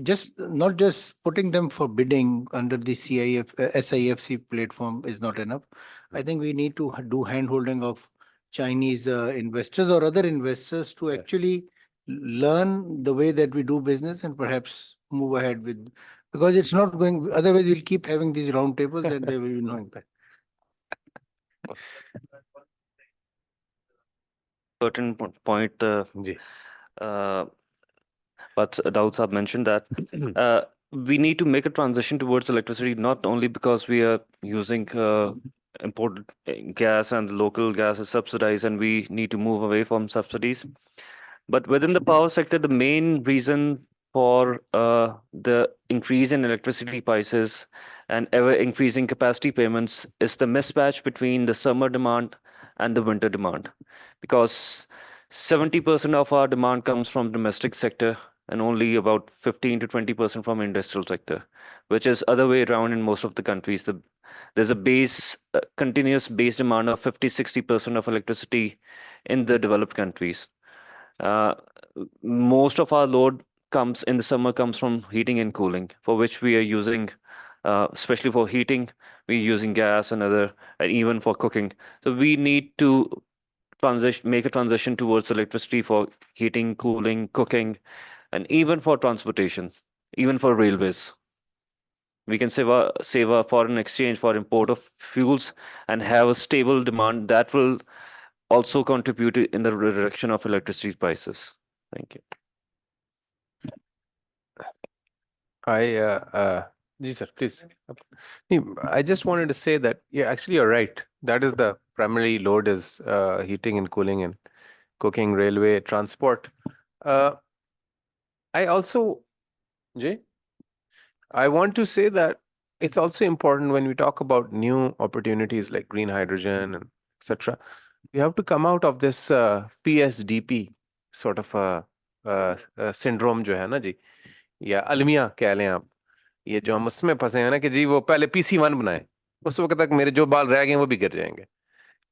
H: just not just putting them for bidding under the SIFC platform is not enough. I think we need to do handholding of Chinese investors or other investors to actually learn the way that we do business and perhaps move ahead with, because it's not going, otherwise we'll keep having these round tables and there will be no impact.
I: Certain point, but Daud Saab mentioned that we need to make a transition towards electricity, not only because we are using imported gas and local gas is subsidized and we need to move away from subsidies. But within the power sector, the main reason for the increase in electricity prices and ever increasing capacity payments is the mismatch between the summer demand and the winter demand. Because 70% of our demand comes from domestic sector and only about 15 to 20% from industrial sector, which is other way around in most of the countries. There's a continuous base demand of 50-60% of electricity in the developed countries. Most of our load comes in the summer comes from heating and cooling, for which we are using, especially for heating, we're using gas and even for cooking. So we need to make a transition towards electricity for heating, cooling, cooking, and even for transportation, even for railways. We can save our foreign exchange for import of fuels and have a stable demand that will also contribute in the reduction of electricity prices. Thank you.
B: Ji sir, please. I just wanted to say that, yeah, actually you're right. That is the primary load is heating and cooling and cooking, railway, transport. I also, Jay, I want to say that it's also important when we talk about new opportunities like green hydrogen and etc. We have to come out of this PSDP sort of syndrome जो है ना जी, या अलमिया कह लें आप, ये जो हम उसमें फंसे हैं ना कि जी वो पहले PC1 बनाए, उस वक्त तक मेरे जो बाल रह गए वो भी गिर जाएंगे.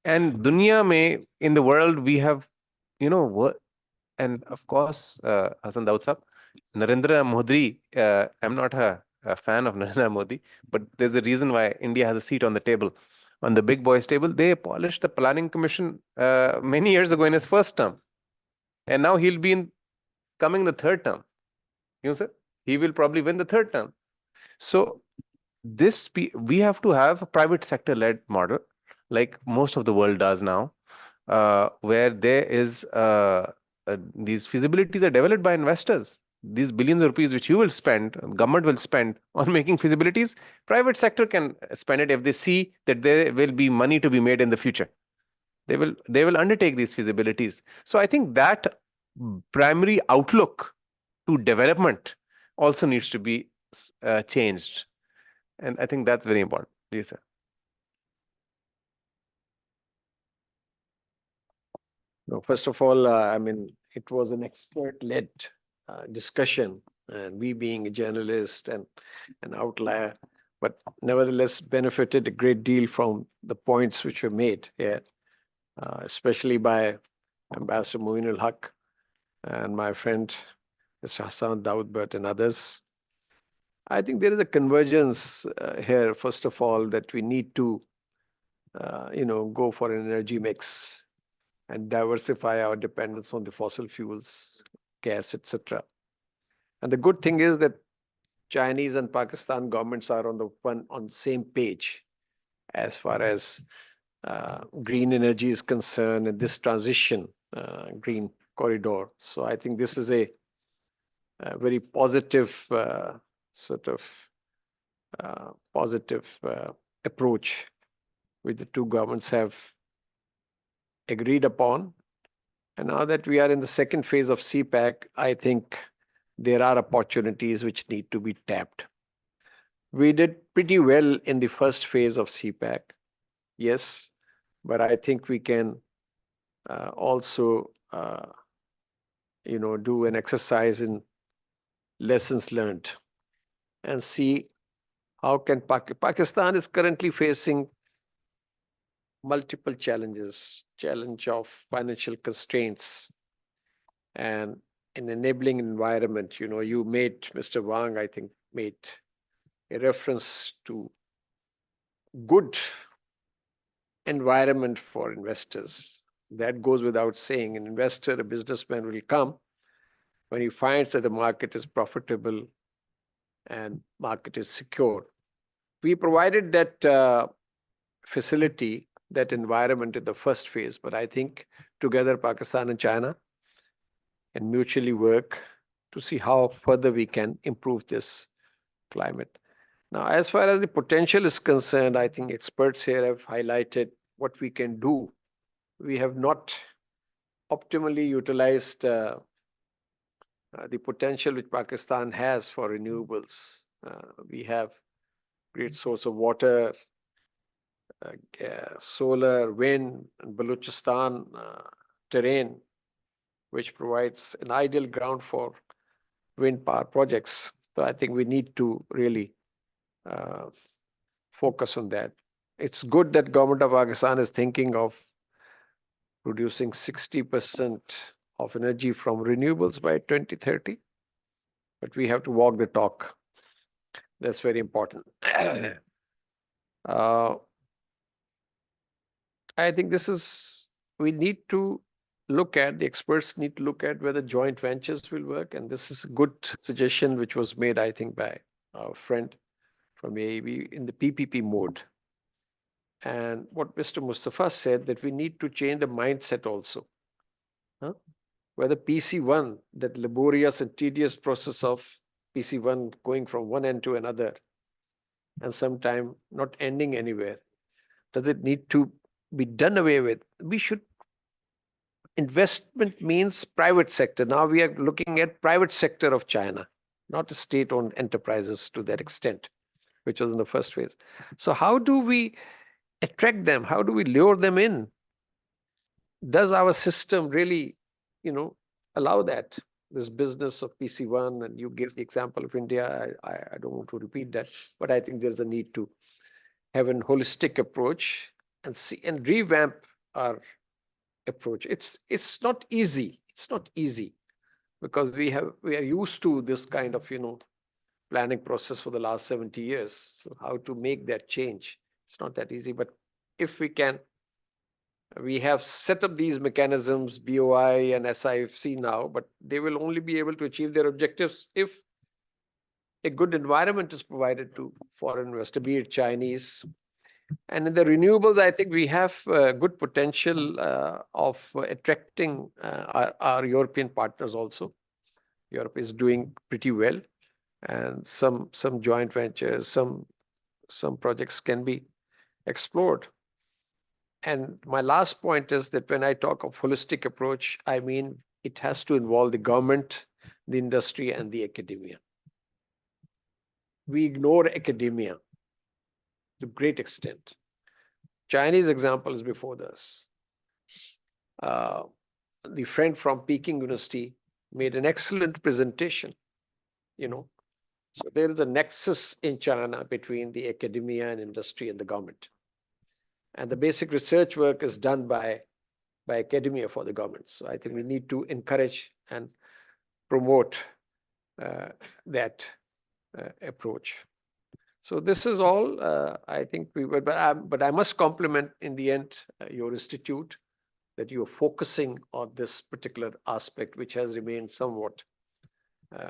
B: And दुनिया में, in the world we have, you know what, and of course Hassan Daud Saab, Narendra Modi, I'm not a fan of Narendra Modi, but there's a reason why India has a seat on the table, on the big boys table. They abolished the planning commission many years ago in his first term, and now he'll be coming the third term. You know, sir, he will probably win the third term. So we have to have a private sector led model, like most of the world does now, where there is these feasibilities are developed by investors. These billions of rupees which you will spend, government will spend on making feasibilities, private sector can spend it if they see that there will be money to be made in the future. They will undertake these feasibilities. So I think that primary outlook to development also needs to be changed. And I think that's very important. Yes, sir.
K: No, first of all, I mean, it was an expert-led discussion, and we being a journalist and an outlier, but nevertheless benefited a great deal from the points which were made here, especially by Ambassador Moinul Haq and my friend Mr. Hassan Daud Bhatt and others. I think there is a convergence here, first of all, that we need to, go for an energy mix and diversify our dependence on the fossil fuels, gas, etc. And the good thing is that Chinese and Pakistan governments are on the same page as far as green energy is concerned and this transition, green corridor. So I think this is a very positive positive approach which the two governments have agreed upon. And now that we are in the second phase of CPEC, I think there are opportunities which need to be tapped. We did pretty well in the first phase of CPEC, yes, but I think we can also, do an exercise in lessons learned and see how can Pakistan is currently facing multiple challenges, challenge of financial constraints and an enabling environment. You made, Mr. Wang, I think, made a reference to good environment for investors. That goes without saying. An investor, a businessman will come when he finds that the market is profitable and market is secure. We provided that facility, that environment in the first phase, but I think together Pakistan and China can mutually work to see how further we can improve this climate. Now, as far as the potential is concerned, I think experts here have highlighted what we can do. We have not optimally utilized the potential which Pakistan has for renewables. We have great source of water, solar, wind, and Balochistan terrain, which provides an ideal ground for wind power projects. So I think we need to really focus on that. It's good that government of Pakistan is thinking of producing 60% of energy from renewables by 2030, but we have to walk the talk. That's very important. I think we need to look at, the experts need to look at whether joint ventures will work. And this is a good suggestion which was made, I think, by our friend from AEB in the PPP mode. And what Mr. Mustafa said, that we need to change the mindset also. Whether PC1, that laborious and tedious process of PC1 going from one end to another and sometime not ending anywhere, does it need to be done away with? Investment means private sector. Now we are looking at private sector of China, not state-owned enterprises to that extent, which was in the first phase. So how do we attract them? How do we lure them in? Does our system really, allow that? This business of PC1, and you gave the example of India. I don't want to repeat that, but I think there's a need to have a holistic approach and see and revamp our approach. It's not easy. It's not easy because we are used to this kind of planning process for the last 70 years. So how to make that change? It's not that easy. But if we can, we have set up these mechanisms, BOI and SIFC now, but they will only be able to achieve their objectives if a good environment is provided to foreign investors, be it Chinese. And in the renewables, I think we have good potential of attracting our European partners also. Europe is doing pretty well, and some joint ventures, some projects can be explored. And my last point is that when I talk of holistic approach, I mean it has to involve the government, the industry, and the academia. We ignore academia to a great extent. Chinese example is before this. The friend from Peking University made an excellent presentation, So there is a nexus in China between the academia and industry and the government. And the basic research work is done by academia for the government. So I think we need to encourage and promote that approach. So this is all, I think but I must compliment in the end your institute that you are focusing on this particular aspect, which has remained somewhat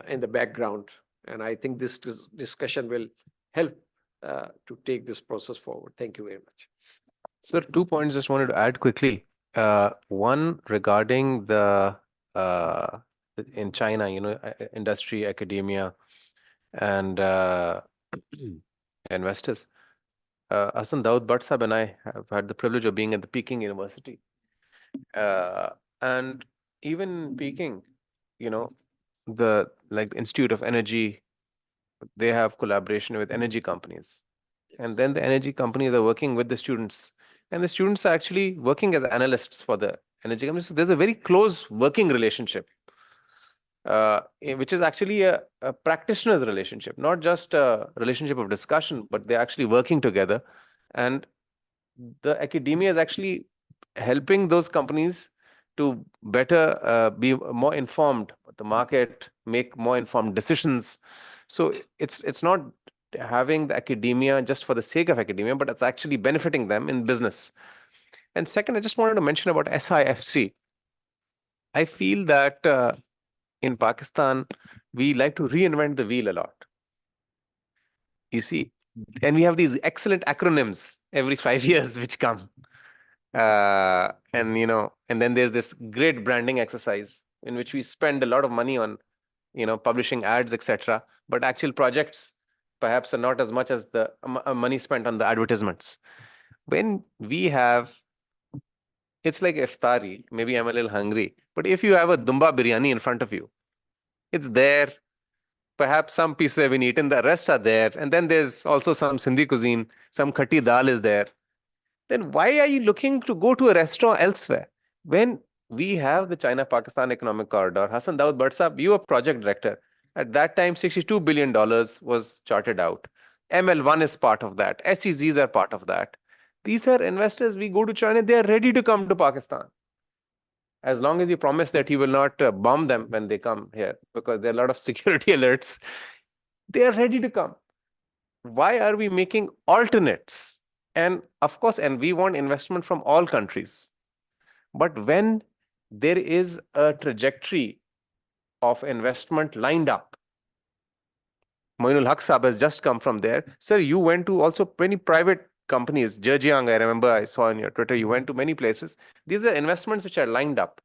K: in the background. And I think this discussion will help to take this process forward. Thank you very much.
B: Sir, 2 points just wanted to add quickly. One regarding the in China, industry, academia, and investors. Hassan Daud Bhatt Sahab and I have had the privilege of being at the Peking University. And even Peking, the Institute of Energy, they have collaboration with energy companies. And then the energy companies are working with the students. And the students are actually working as analysts for the energy companies. So there's a very close working relationship, which is actually a practitioner's relationship, not just a relationship of discussion, but they're actually working together. And the academia is actually helping those companies to better be more informed about the market, make more informed decisions. So it's not having the academia just for the sake of academia, but it's actually benefiting them in business. And second, I just wanted to mention about SIFC. I feel that in Pakistan, we like to reinvent the wheel a lot. You see, and we have these excellent acronyms every 5 years which come. And then there's this great branding exercise in which we spend a lot of money on publishing ads, etc. But actual projects perhaps are not as much as the money spent on the advertisements. When we have, it's like iftari, maybe I'm a little hungry, but if you have a dumba biryani in front of you, it's there. Perhaps some pieces have been eaten, the rest are there. And then there's also some Sindhi cuisine, some khatti dal is there. Then why are you looking to go to a restaurant elsewhere? When we have the China-Pakistan Economic Corridor, Hassan Daud Bhatt, you were project director. At that time, $62 billion was charted out. ML1 is part of that. SEZs are part of that. These are investors, we go to China, they are ready to come to Pakistan. As long as you promise that you will not bomb them when they come here, because there are a lot of security alerts, they are ready to come. Why are we making alternates? And of course, and we want investment from all countries. But when there is a trajectory of investment lined up, Moinul Haq Saab has just come from there. Sir, you went to also many private companies. Zhejiang, I remember I saw on your Twitter, you went to many places. These are investments which are lined up.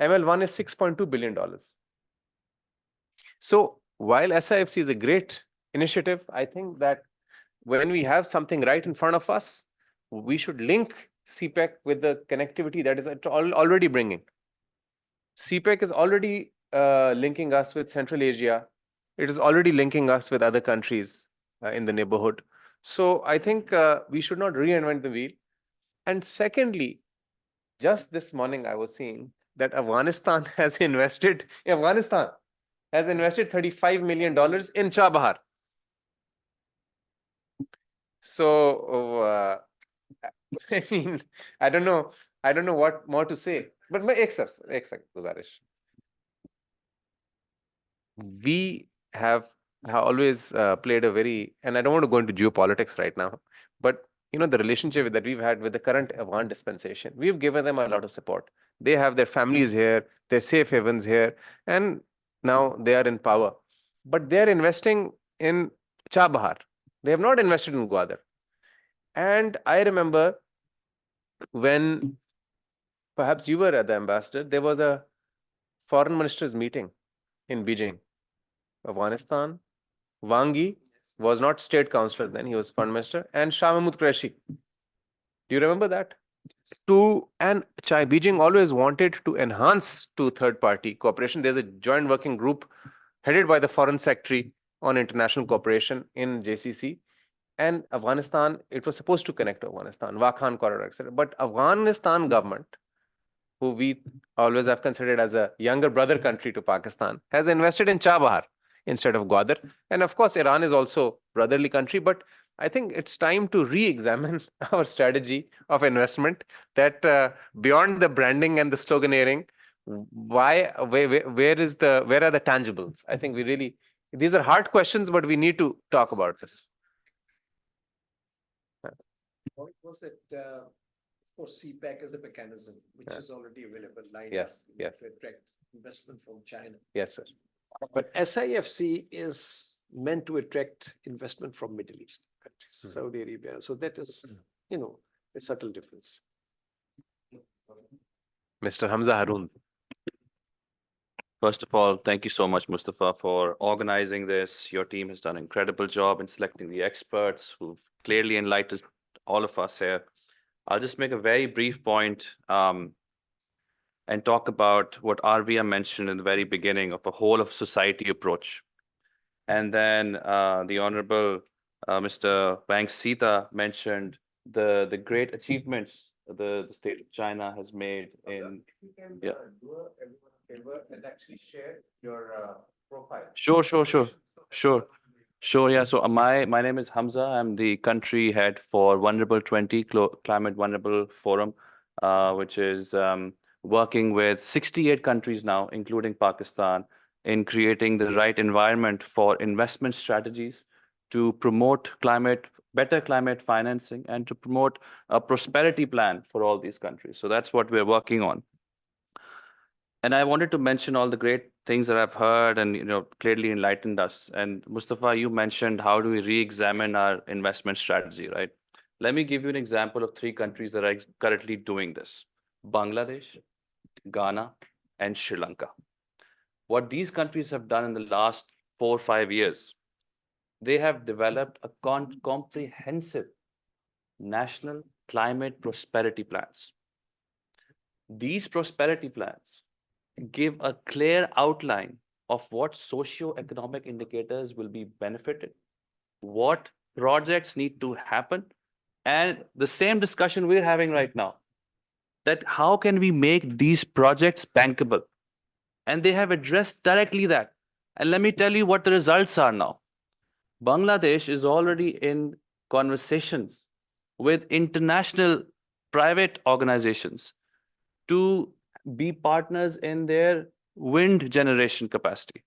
B: ML1 is $6.2 billion. So while SIFC is a great initiative, I think that when we have something right in front of us, we should link CPEC with the connectivity that is already bringing. CPEC is already linking us with Central Asia. It is already linking us with other countries in the neighborhood. So I think we should not reinvent the wheel. And secondly, just this morning I was seeing that Afghanistan has invested $35 million in Chabahar. So I mean, I don't know what more to say. But Guzarish. We have always played a very, and I don't want to go into geopolitics right now, but the relationship that we've had with the current Afghan dispensation, we've given them a lot of support. They have their families here, their safe havens here, and now they are in power. But they're investing in Chabahar. They have not invested in Gwadar. And I remember when perhaps you were at the ambassador, there was a foreign ministers meeting in Beijing. Afghanistan, Wang Yi was not state councillor then, he was foreign minister, and Shah Mahmood Qureshi. Do you remember that? Beijing always wanted to enhance to third-party cooperation. There's a joint working group headed by the foreign secretary on international cooperation in JCC. And Afghanistan, it was supposed to connect to Afghanistan, Wakhan corridor, etc. But Afghanistan government, who we always have considered as a younger brother country to Pakistan, has invested in Chabahar instead of Gwadar. And of course, Iran is also brotherly country, but I think it's time to re-examine our strategy of investment, that beyond the branding and the sloganeering, where are the tangibles? I think these are hard questions, but we need to talk about this.
K: Was it, of course, CPEC is a mechanism which is already available,
B: Yes.
K: to attract investment from China.
B: Yes, sir.
K: But SIFC is meant to attract investment from Middle East countries, Saudi Arabia. So that is, a subtle difference.
B: Mr. Hamza Haroon.
I: First of all, thank you so much, Mustafa, for organizing this. Your team has done an incredible job in selecting the experts who've clearly enlightened all of us here. I'll just make a very brief point and talk about what Arvia mentioned in the very beginning of a whole of society approach. And then the Honorable Mr. Wang Sita mentioned the great achievements the state of China has made in.
B: Yeah. And actually share your profile.
I: Sure. Yeah. So my name is Hamza. I'm the country head for Vulnerable 20 Climate Vulnerable Forum, which is working with 68 countries now, including Pakistan, in creating the right environment for investment strategies to promote better climate financing and to promote a prosperity plan for all these countries. So that's what we're working on. And I wanted to mention all the great things that I've heard and clearly enlightened us. And Mustafa, you mentioned how do we re-examine our investment strategy, right? Let me give you an example of 3 countries that are currently doing this: Bangladesh, Ghana, and Sri Lanka. What these countries have done in the last 4 or 5 years, they have developed a comprehensive national climate prosperity plans. These prosperity plans give a clear outline of what socio-economic indicators will be benefited, what projects need to happen, and the same discussion we're having right now, that how can we make these projects bankable? And they have addressed directly that. And let me tell you what the results are now. Bangladesh is already in conversations with international private organizations to be partners in their wind generation capacity.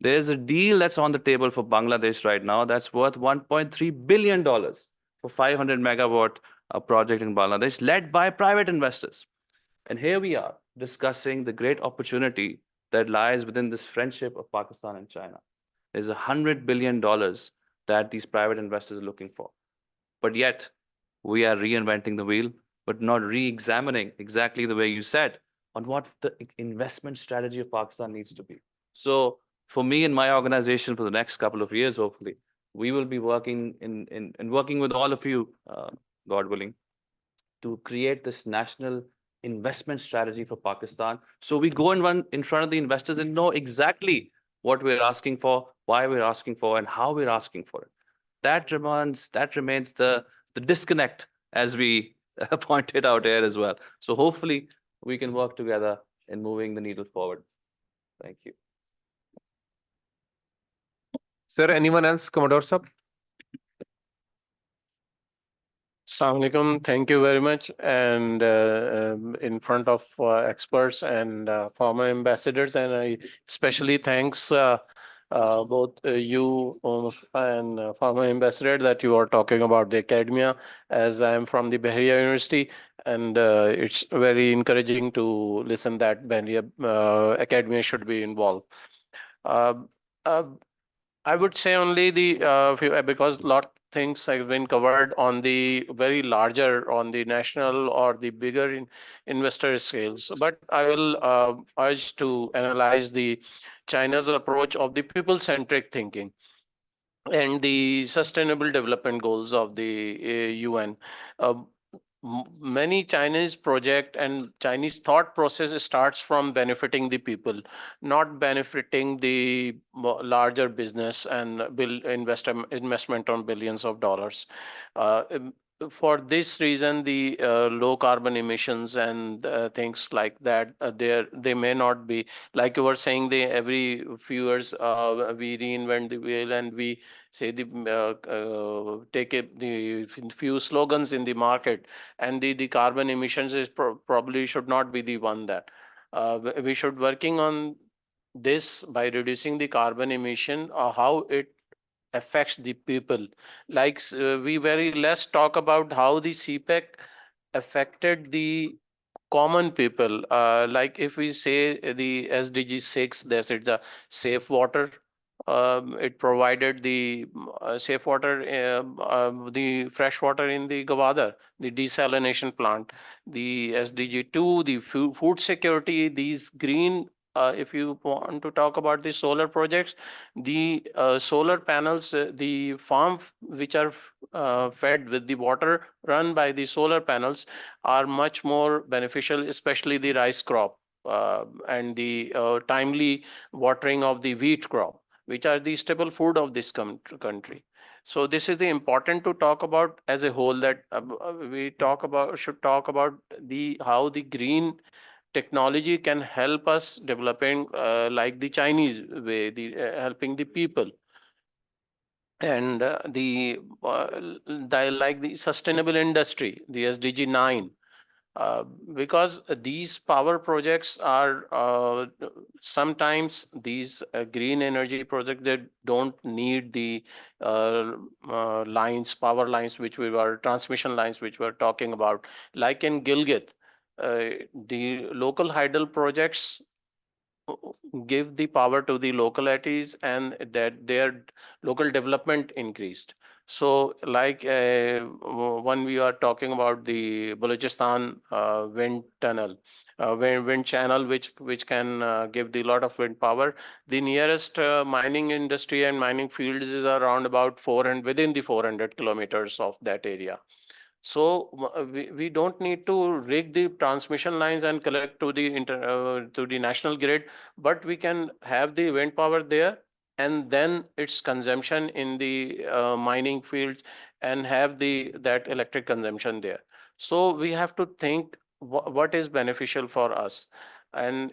I: There's a deal that's on the table for Bangladesh right now that's worth $1.3 billion for 500 megawatt project in Bangladesh, led by private investors. And here we are discussing the great opportunity that lies within this friendship of Pakistan and China. There's $100 billion that these private investors are looking for. But yet, we are reinventing the wheel, but not re-examining exactly the way you said on what the investment strategy of Pakistan needs to be. So for me and my organization for the next couple of years, hopefully, we will be working in working with all of you, God willing, to create this national investment strategy for Pakistan. So we go and run in front of the investors and know exactly what we're asking for, why we're asking for, and how we're asking for it. That remains the disconnect, as we pointed out here as well. So hopefully we can work together in moving the needle forward. Thank you.
B: Sir, anyone else? Commodore Sab?
H: Assalamu alaikum. Thank you very much. And in front of experts and former ambassadors, and I especially thanks both you and former ambassador that you are talking about the academia, as I am from the Bahria University, and it's very encouraging to listen that Bahria academia should be involved. I would say only the because lot things have been covered on the very larger, on the national or the bigger investor scales. But I will urge to analyze the China's approach of the people-centric thinking and the sustainable development goals of the UN. Many Chinese project and Chinese thought process starts from benefiting the people, not benefiting the larger business and investment on billions of dollars. For this reason, the low carbon emissions and things like that, they may not be, like you were saying, they every few years we reinvent the wheel and we say take the few slogans in the market, and the carbon emissions is probably should not be the one that we should working on this by reducing the carbon emission, how it affects the people. Like we very less talk about how the CPEC affected the common people. Like if we say the SDG 6, there's it's a safe water. It provided the safe water, the fresh water in the Gawada, the desalination plant, the SDG 2, the food security, these green. If you want to talk about the solar projects, the solar panels, the farm which are fed with the water run by the solar panels are much more beneficial, especially the rice crop and the timely watering of the wheat crop, which are the staple food of this country. So this is the important to talk about as a whole, that we should talk about the how the green technology can help us developing like the Chinese way, the helping the people. And like the sustainable industry, the SDG 9, because these power projects are sometimes these green energy projects that don't need the power lines, which we were transmission lines, which we're talking about. Like in Gilgit, the local hydel projects give the power to the localities and that their local development increased. So like when we are talking about the Balochistan wind tunnel,
K: wind channel, which can give the lot of wind power. The nearest mining industry and mining fields is around about 400, within the 400 kilometers of that area. So we don't need to rig the transmission lines and collect to the national grid, but we can have the wind power there, and then its consumption in the mining fields, and have that electric consumption there. So we have to think what is beneficial for us. And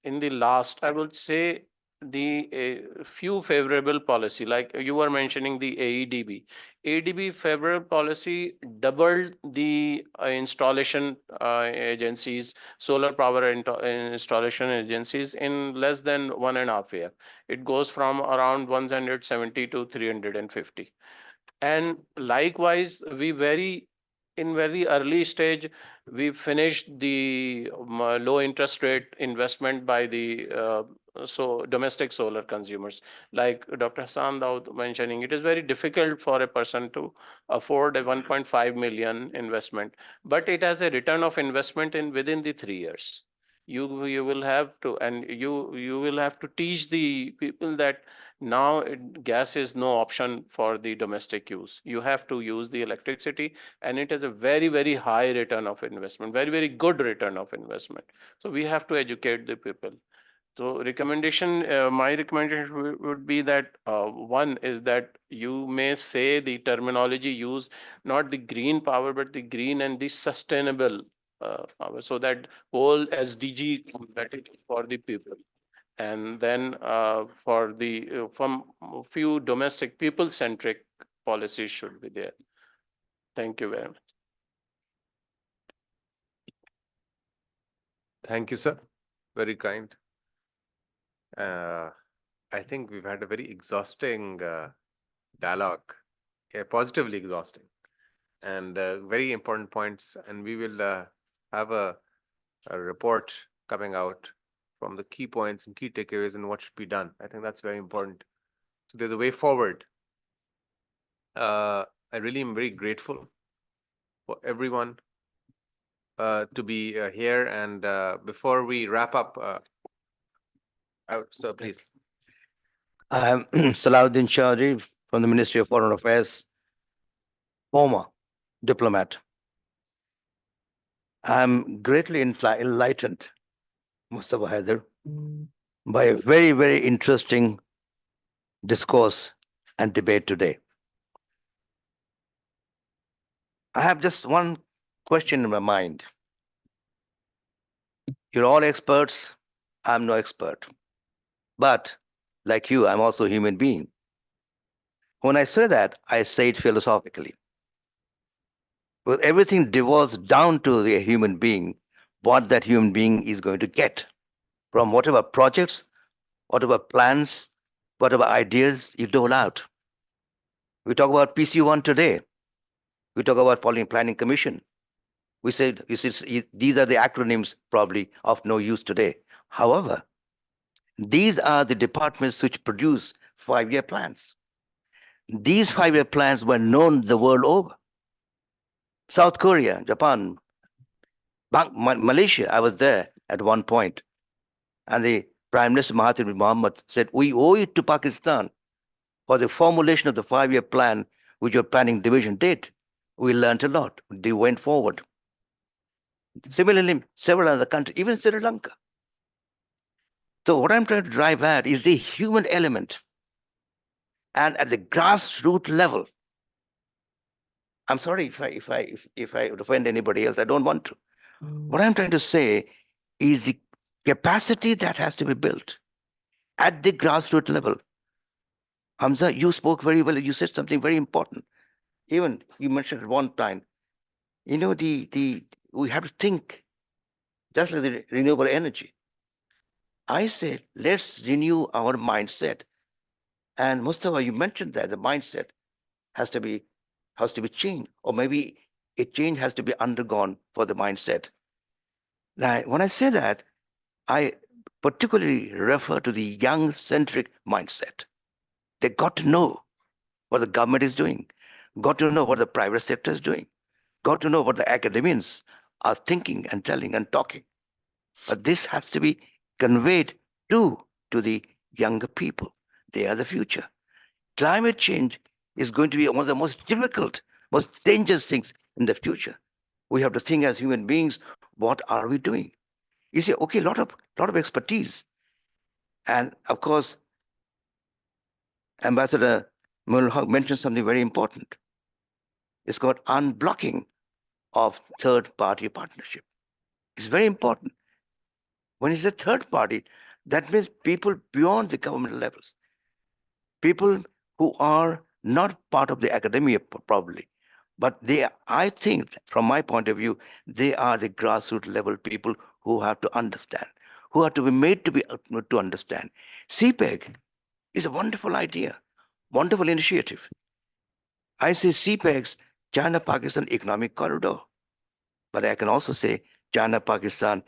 K: in the last, I would say, the few favorable policy, like you were mentioning the AEDB. ADB favorable policy doubled the installation agencies, solar power installation agencies, in less than 1.5 years. It goes from around 170 to 350. And likewise, in very early stage, we finished the low interest rate investment by the domestic solar consumers. Like Dr. Hassan Daud mentioning, it is very difficult for a person to afford a 1.5 million investment, but it has a return of investment in within the 3 years. You will have to, and you will have to teach the people that now gas is no option for the domestic use. You have to use the electricity, and it is a very, very high return of investment, very, very good return of investment. So we have to educate the people. So my recommendation would be that one is that you may say the terminology use not the green power, but the green and the sustainable power, so that whole SDG competitive for the people. And then for the from few domestic people centric policies should be there. Thank you very much.
B: Thank you, sir. Very kind. I think we've had a very exhausting dialogue, positively exhausting, and very important points. And we will have a report coming out from the key points and key takeaways and what should be done. I think that's very important. So there's a way forward. I really am very grateful for everyone to be here. And before we wrap up, so please.
L: I'm Salahuddin Chaudhry from the Ministry of Foreign Affairs, former diplomat. I'm greatly enlightened, Mustafa Haider, by a very, very interesting discourse and debate today. I have just one question in my mind. You're all experts. I'm no expert. But like you, I'm also a human being. When I say that, I say it philosophically. With everything divorced down to the human being, what that human being is going to get from whatever projects, whatever plans, whatever ideas you dole out. We talk about PC1 today. We talk about Planning Commission. We said, these are the acronyms probably of no use today. However, these are the departments which produce 5-year plans. These 5-year plans were known the world over. South Korea, Japan, Malaysia, I was there at one point, and the Prime Minister Mahathir Mohamad said, we owe it to Pakistan for the formulation of the 5-year plan which your planning division did. We learned a lot. They went forward. Similarly, several other countries, even Sri Lanka. So what I'm trying to drive at is the human element. And at the grassroots level, I'm sorry if I offend anybody else, I don't want to. What I'm trying to say is the capacity that has to be built at the grassroots level. Hamza, you spoke very well. You said something very important. Even you mentioned at one time, we have to think just like the renewable energy. I said, let's renew our mindset. And Mustafa, you mentioned that the mindset has to be changed, or maybe a change has to be undergone for the mindset. Now, when I say that, I particularly refer to the young-centric mindset. They got to know what the government is doing, got to know what the private sector is doing, got to know what the academians are thinking and telling and talking. But this has to be conveyed to the younger people. They are the future. Climate change is going to be one of the most difficult, most dangerous things in the future. We have to think as human beings, what are we doing? You see, okay, lot of expertise. And of course, Ambassador Mulhog mentioned something very important. It's called unblocking of third-party partnership. It's very important. When it's a third party, that means people beyond the government levels, people who are not part of the academia probably, but I think from my point of view, they are the grassroots level people who have to understand, who have to be made to understand. CPEC is a wonderful idea, wonderful initiative. I say CPEC's China-Pakistan Economic Corridor, but I can also say China-Pakistan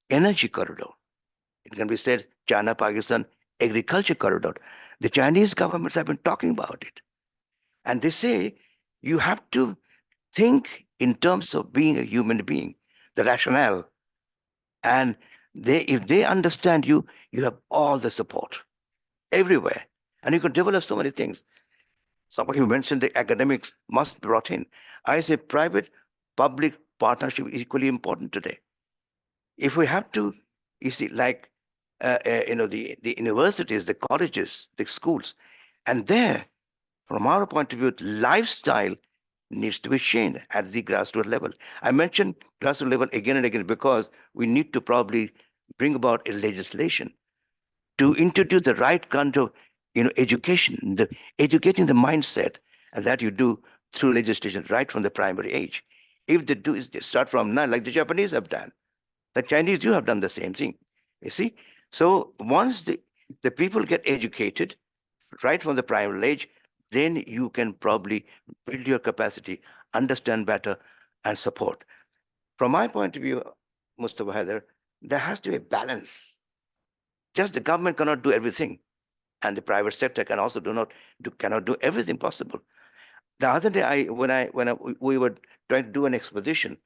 L: Energy Corridor. It can be said China-Pakistan Agriculture Corridor. The Chinese governments have been talking about it. And they say you have to think in terms of being a human being, the rationale. And if they understand you, you have all the support everywhere. And you can develop so many things. Somebody mentioned the academics must be brought in. I say private-public partnership is equally important today. If we have to, you see, like, the universities, the colleges, the schools, and there, from our point of view, lifestyle needs to be changed at the grassroots level. I mentioned grassroots level again and again because we need to probably bring about a legislation to introduce the right kind of education, educating the mindset, and that you do through legislation right from the primary age. If they do is they start from now, like the Japanese have done, the Chinese do have done the same thing. You see, so once the people get educated right from the primary age, then you can probably build your capacity, understand better, and support. From my point of view, Mustafa Haider, there has to be a balance. Just the government cannot do everything, and the private sector can also cannot do everything possible. The other day, we were trying to do an exposition,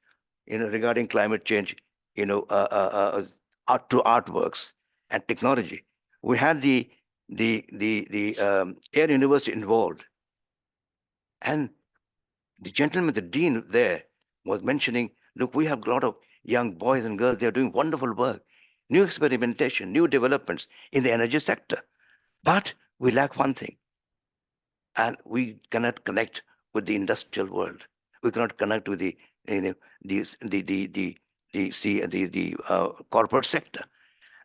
L: regarding climate change, art to artworks and technology. We had the Air University involved, and the gentleman, the dean there, was mentioning, look, we have a lot of young boys and girls. They're doing wonderful work, new experimentation, new developments in the energy sector, but we lack one thing, and we cannot connect with the industrial world. We cannot connect with the corporate sector.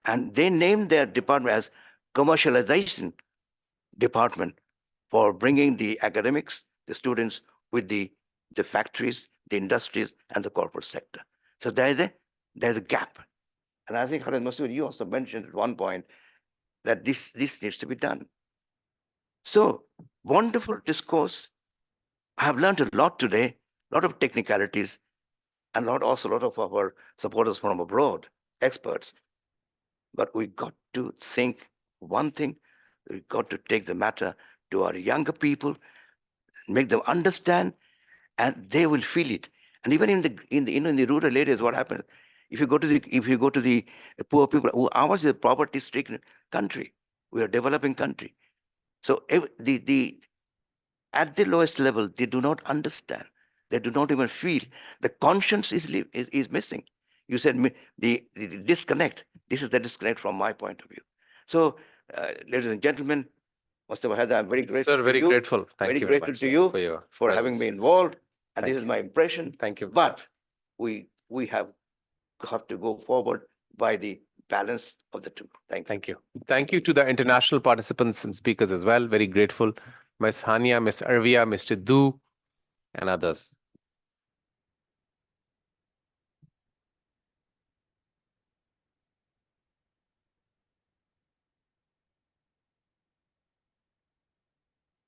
L: And they named their department as commercialization department for bringing the academics, the students, with the factories, the industries, and the corporate sector. So there's a gap. And I think, Khalid Masood, you also mentioned at one point that this needs to be done. So wonderful discourse. I have learned a lot today, a lot of technicalities, and also a lot of our supporters from abroad, experts. But we got to think one thing, we got to take the matter to our younger people, make them understand, and they will feel it. And even in the rural areas, what happens? If you go to the poor people, ours is a poverty-stricken country. We are a developing country. So at the lowest level, they do not understand. They do not even feel. The conscience is missing. You said the disconnect. This is the disconnect from my point of view. So, ladies and gentlemen, Mustafa Haider, I'm very grateful.
B: Sir, very grateful. Thank you very
L: grateful
B: much,
L: to
B: sir,
L: you for having me involved. And this is my impression.
B: Thank you.
L: But we have to go forward by the balance of the two. Thank you.
B: Thank you. Thank you to the international participants and speakers as well. Very grateful. Ms. Hania, Ms. Arvia, Mr. Du, and others.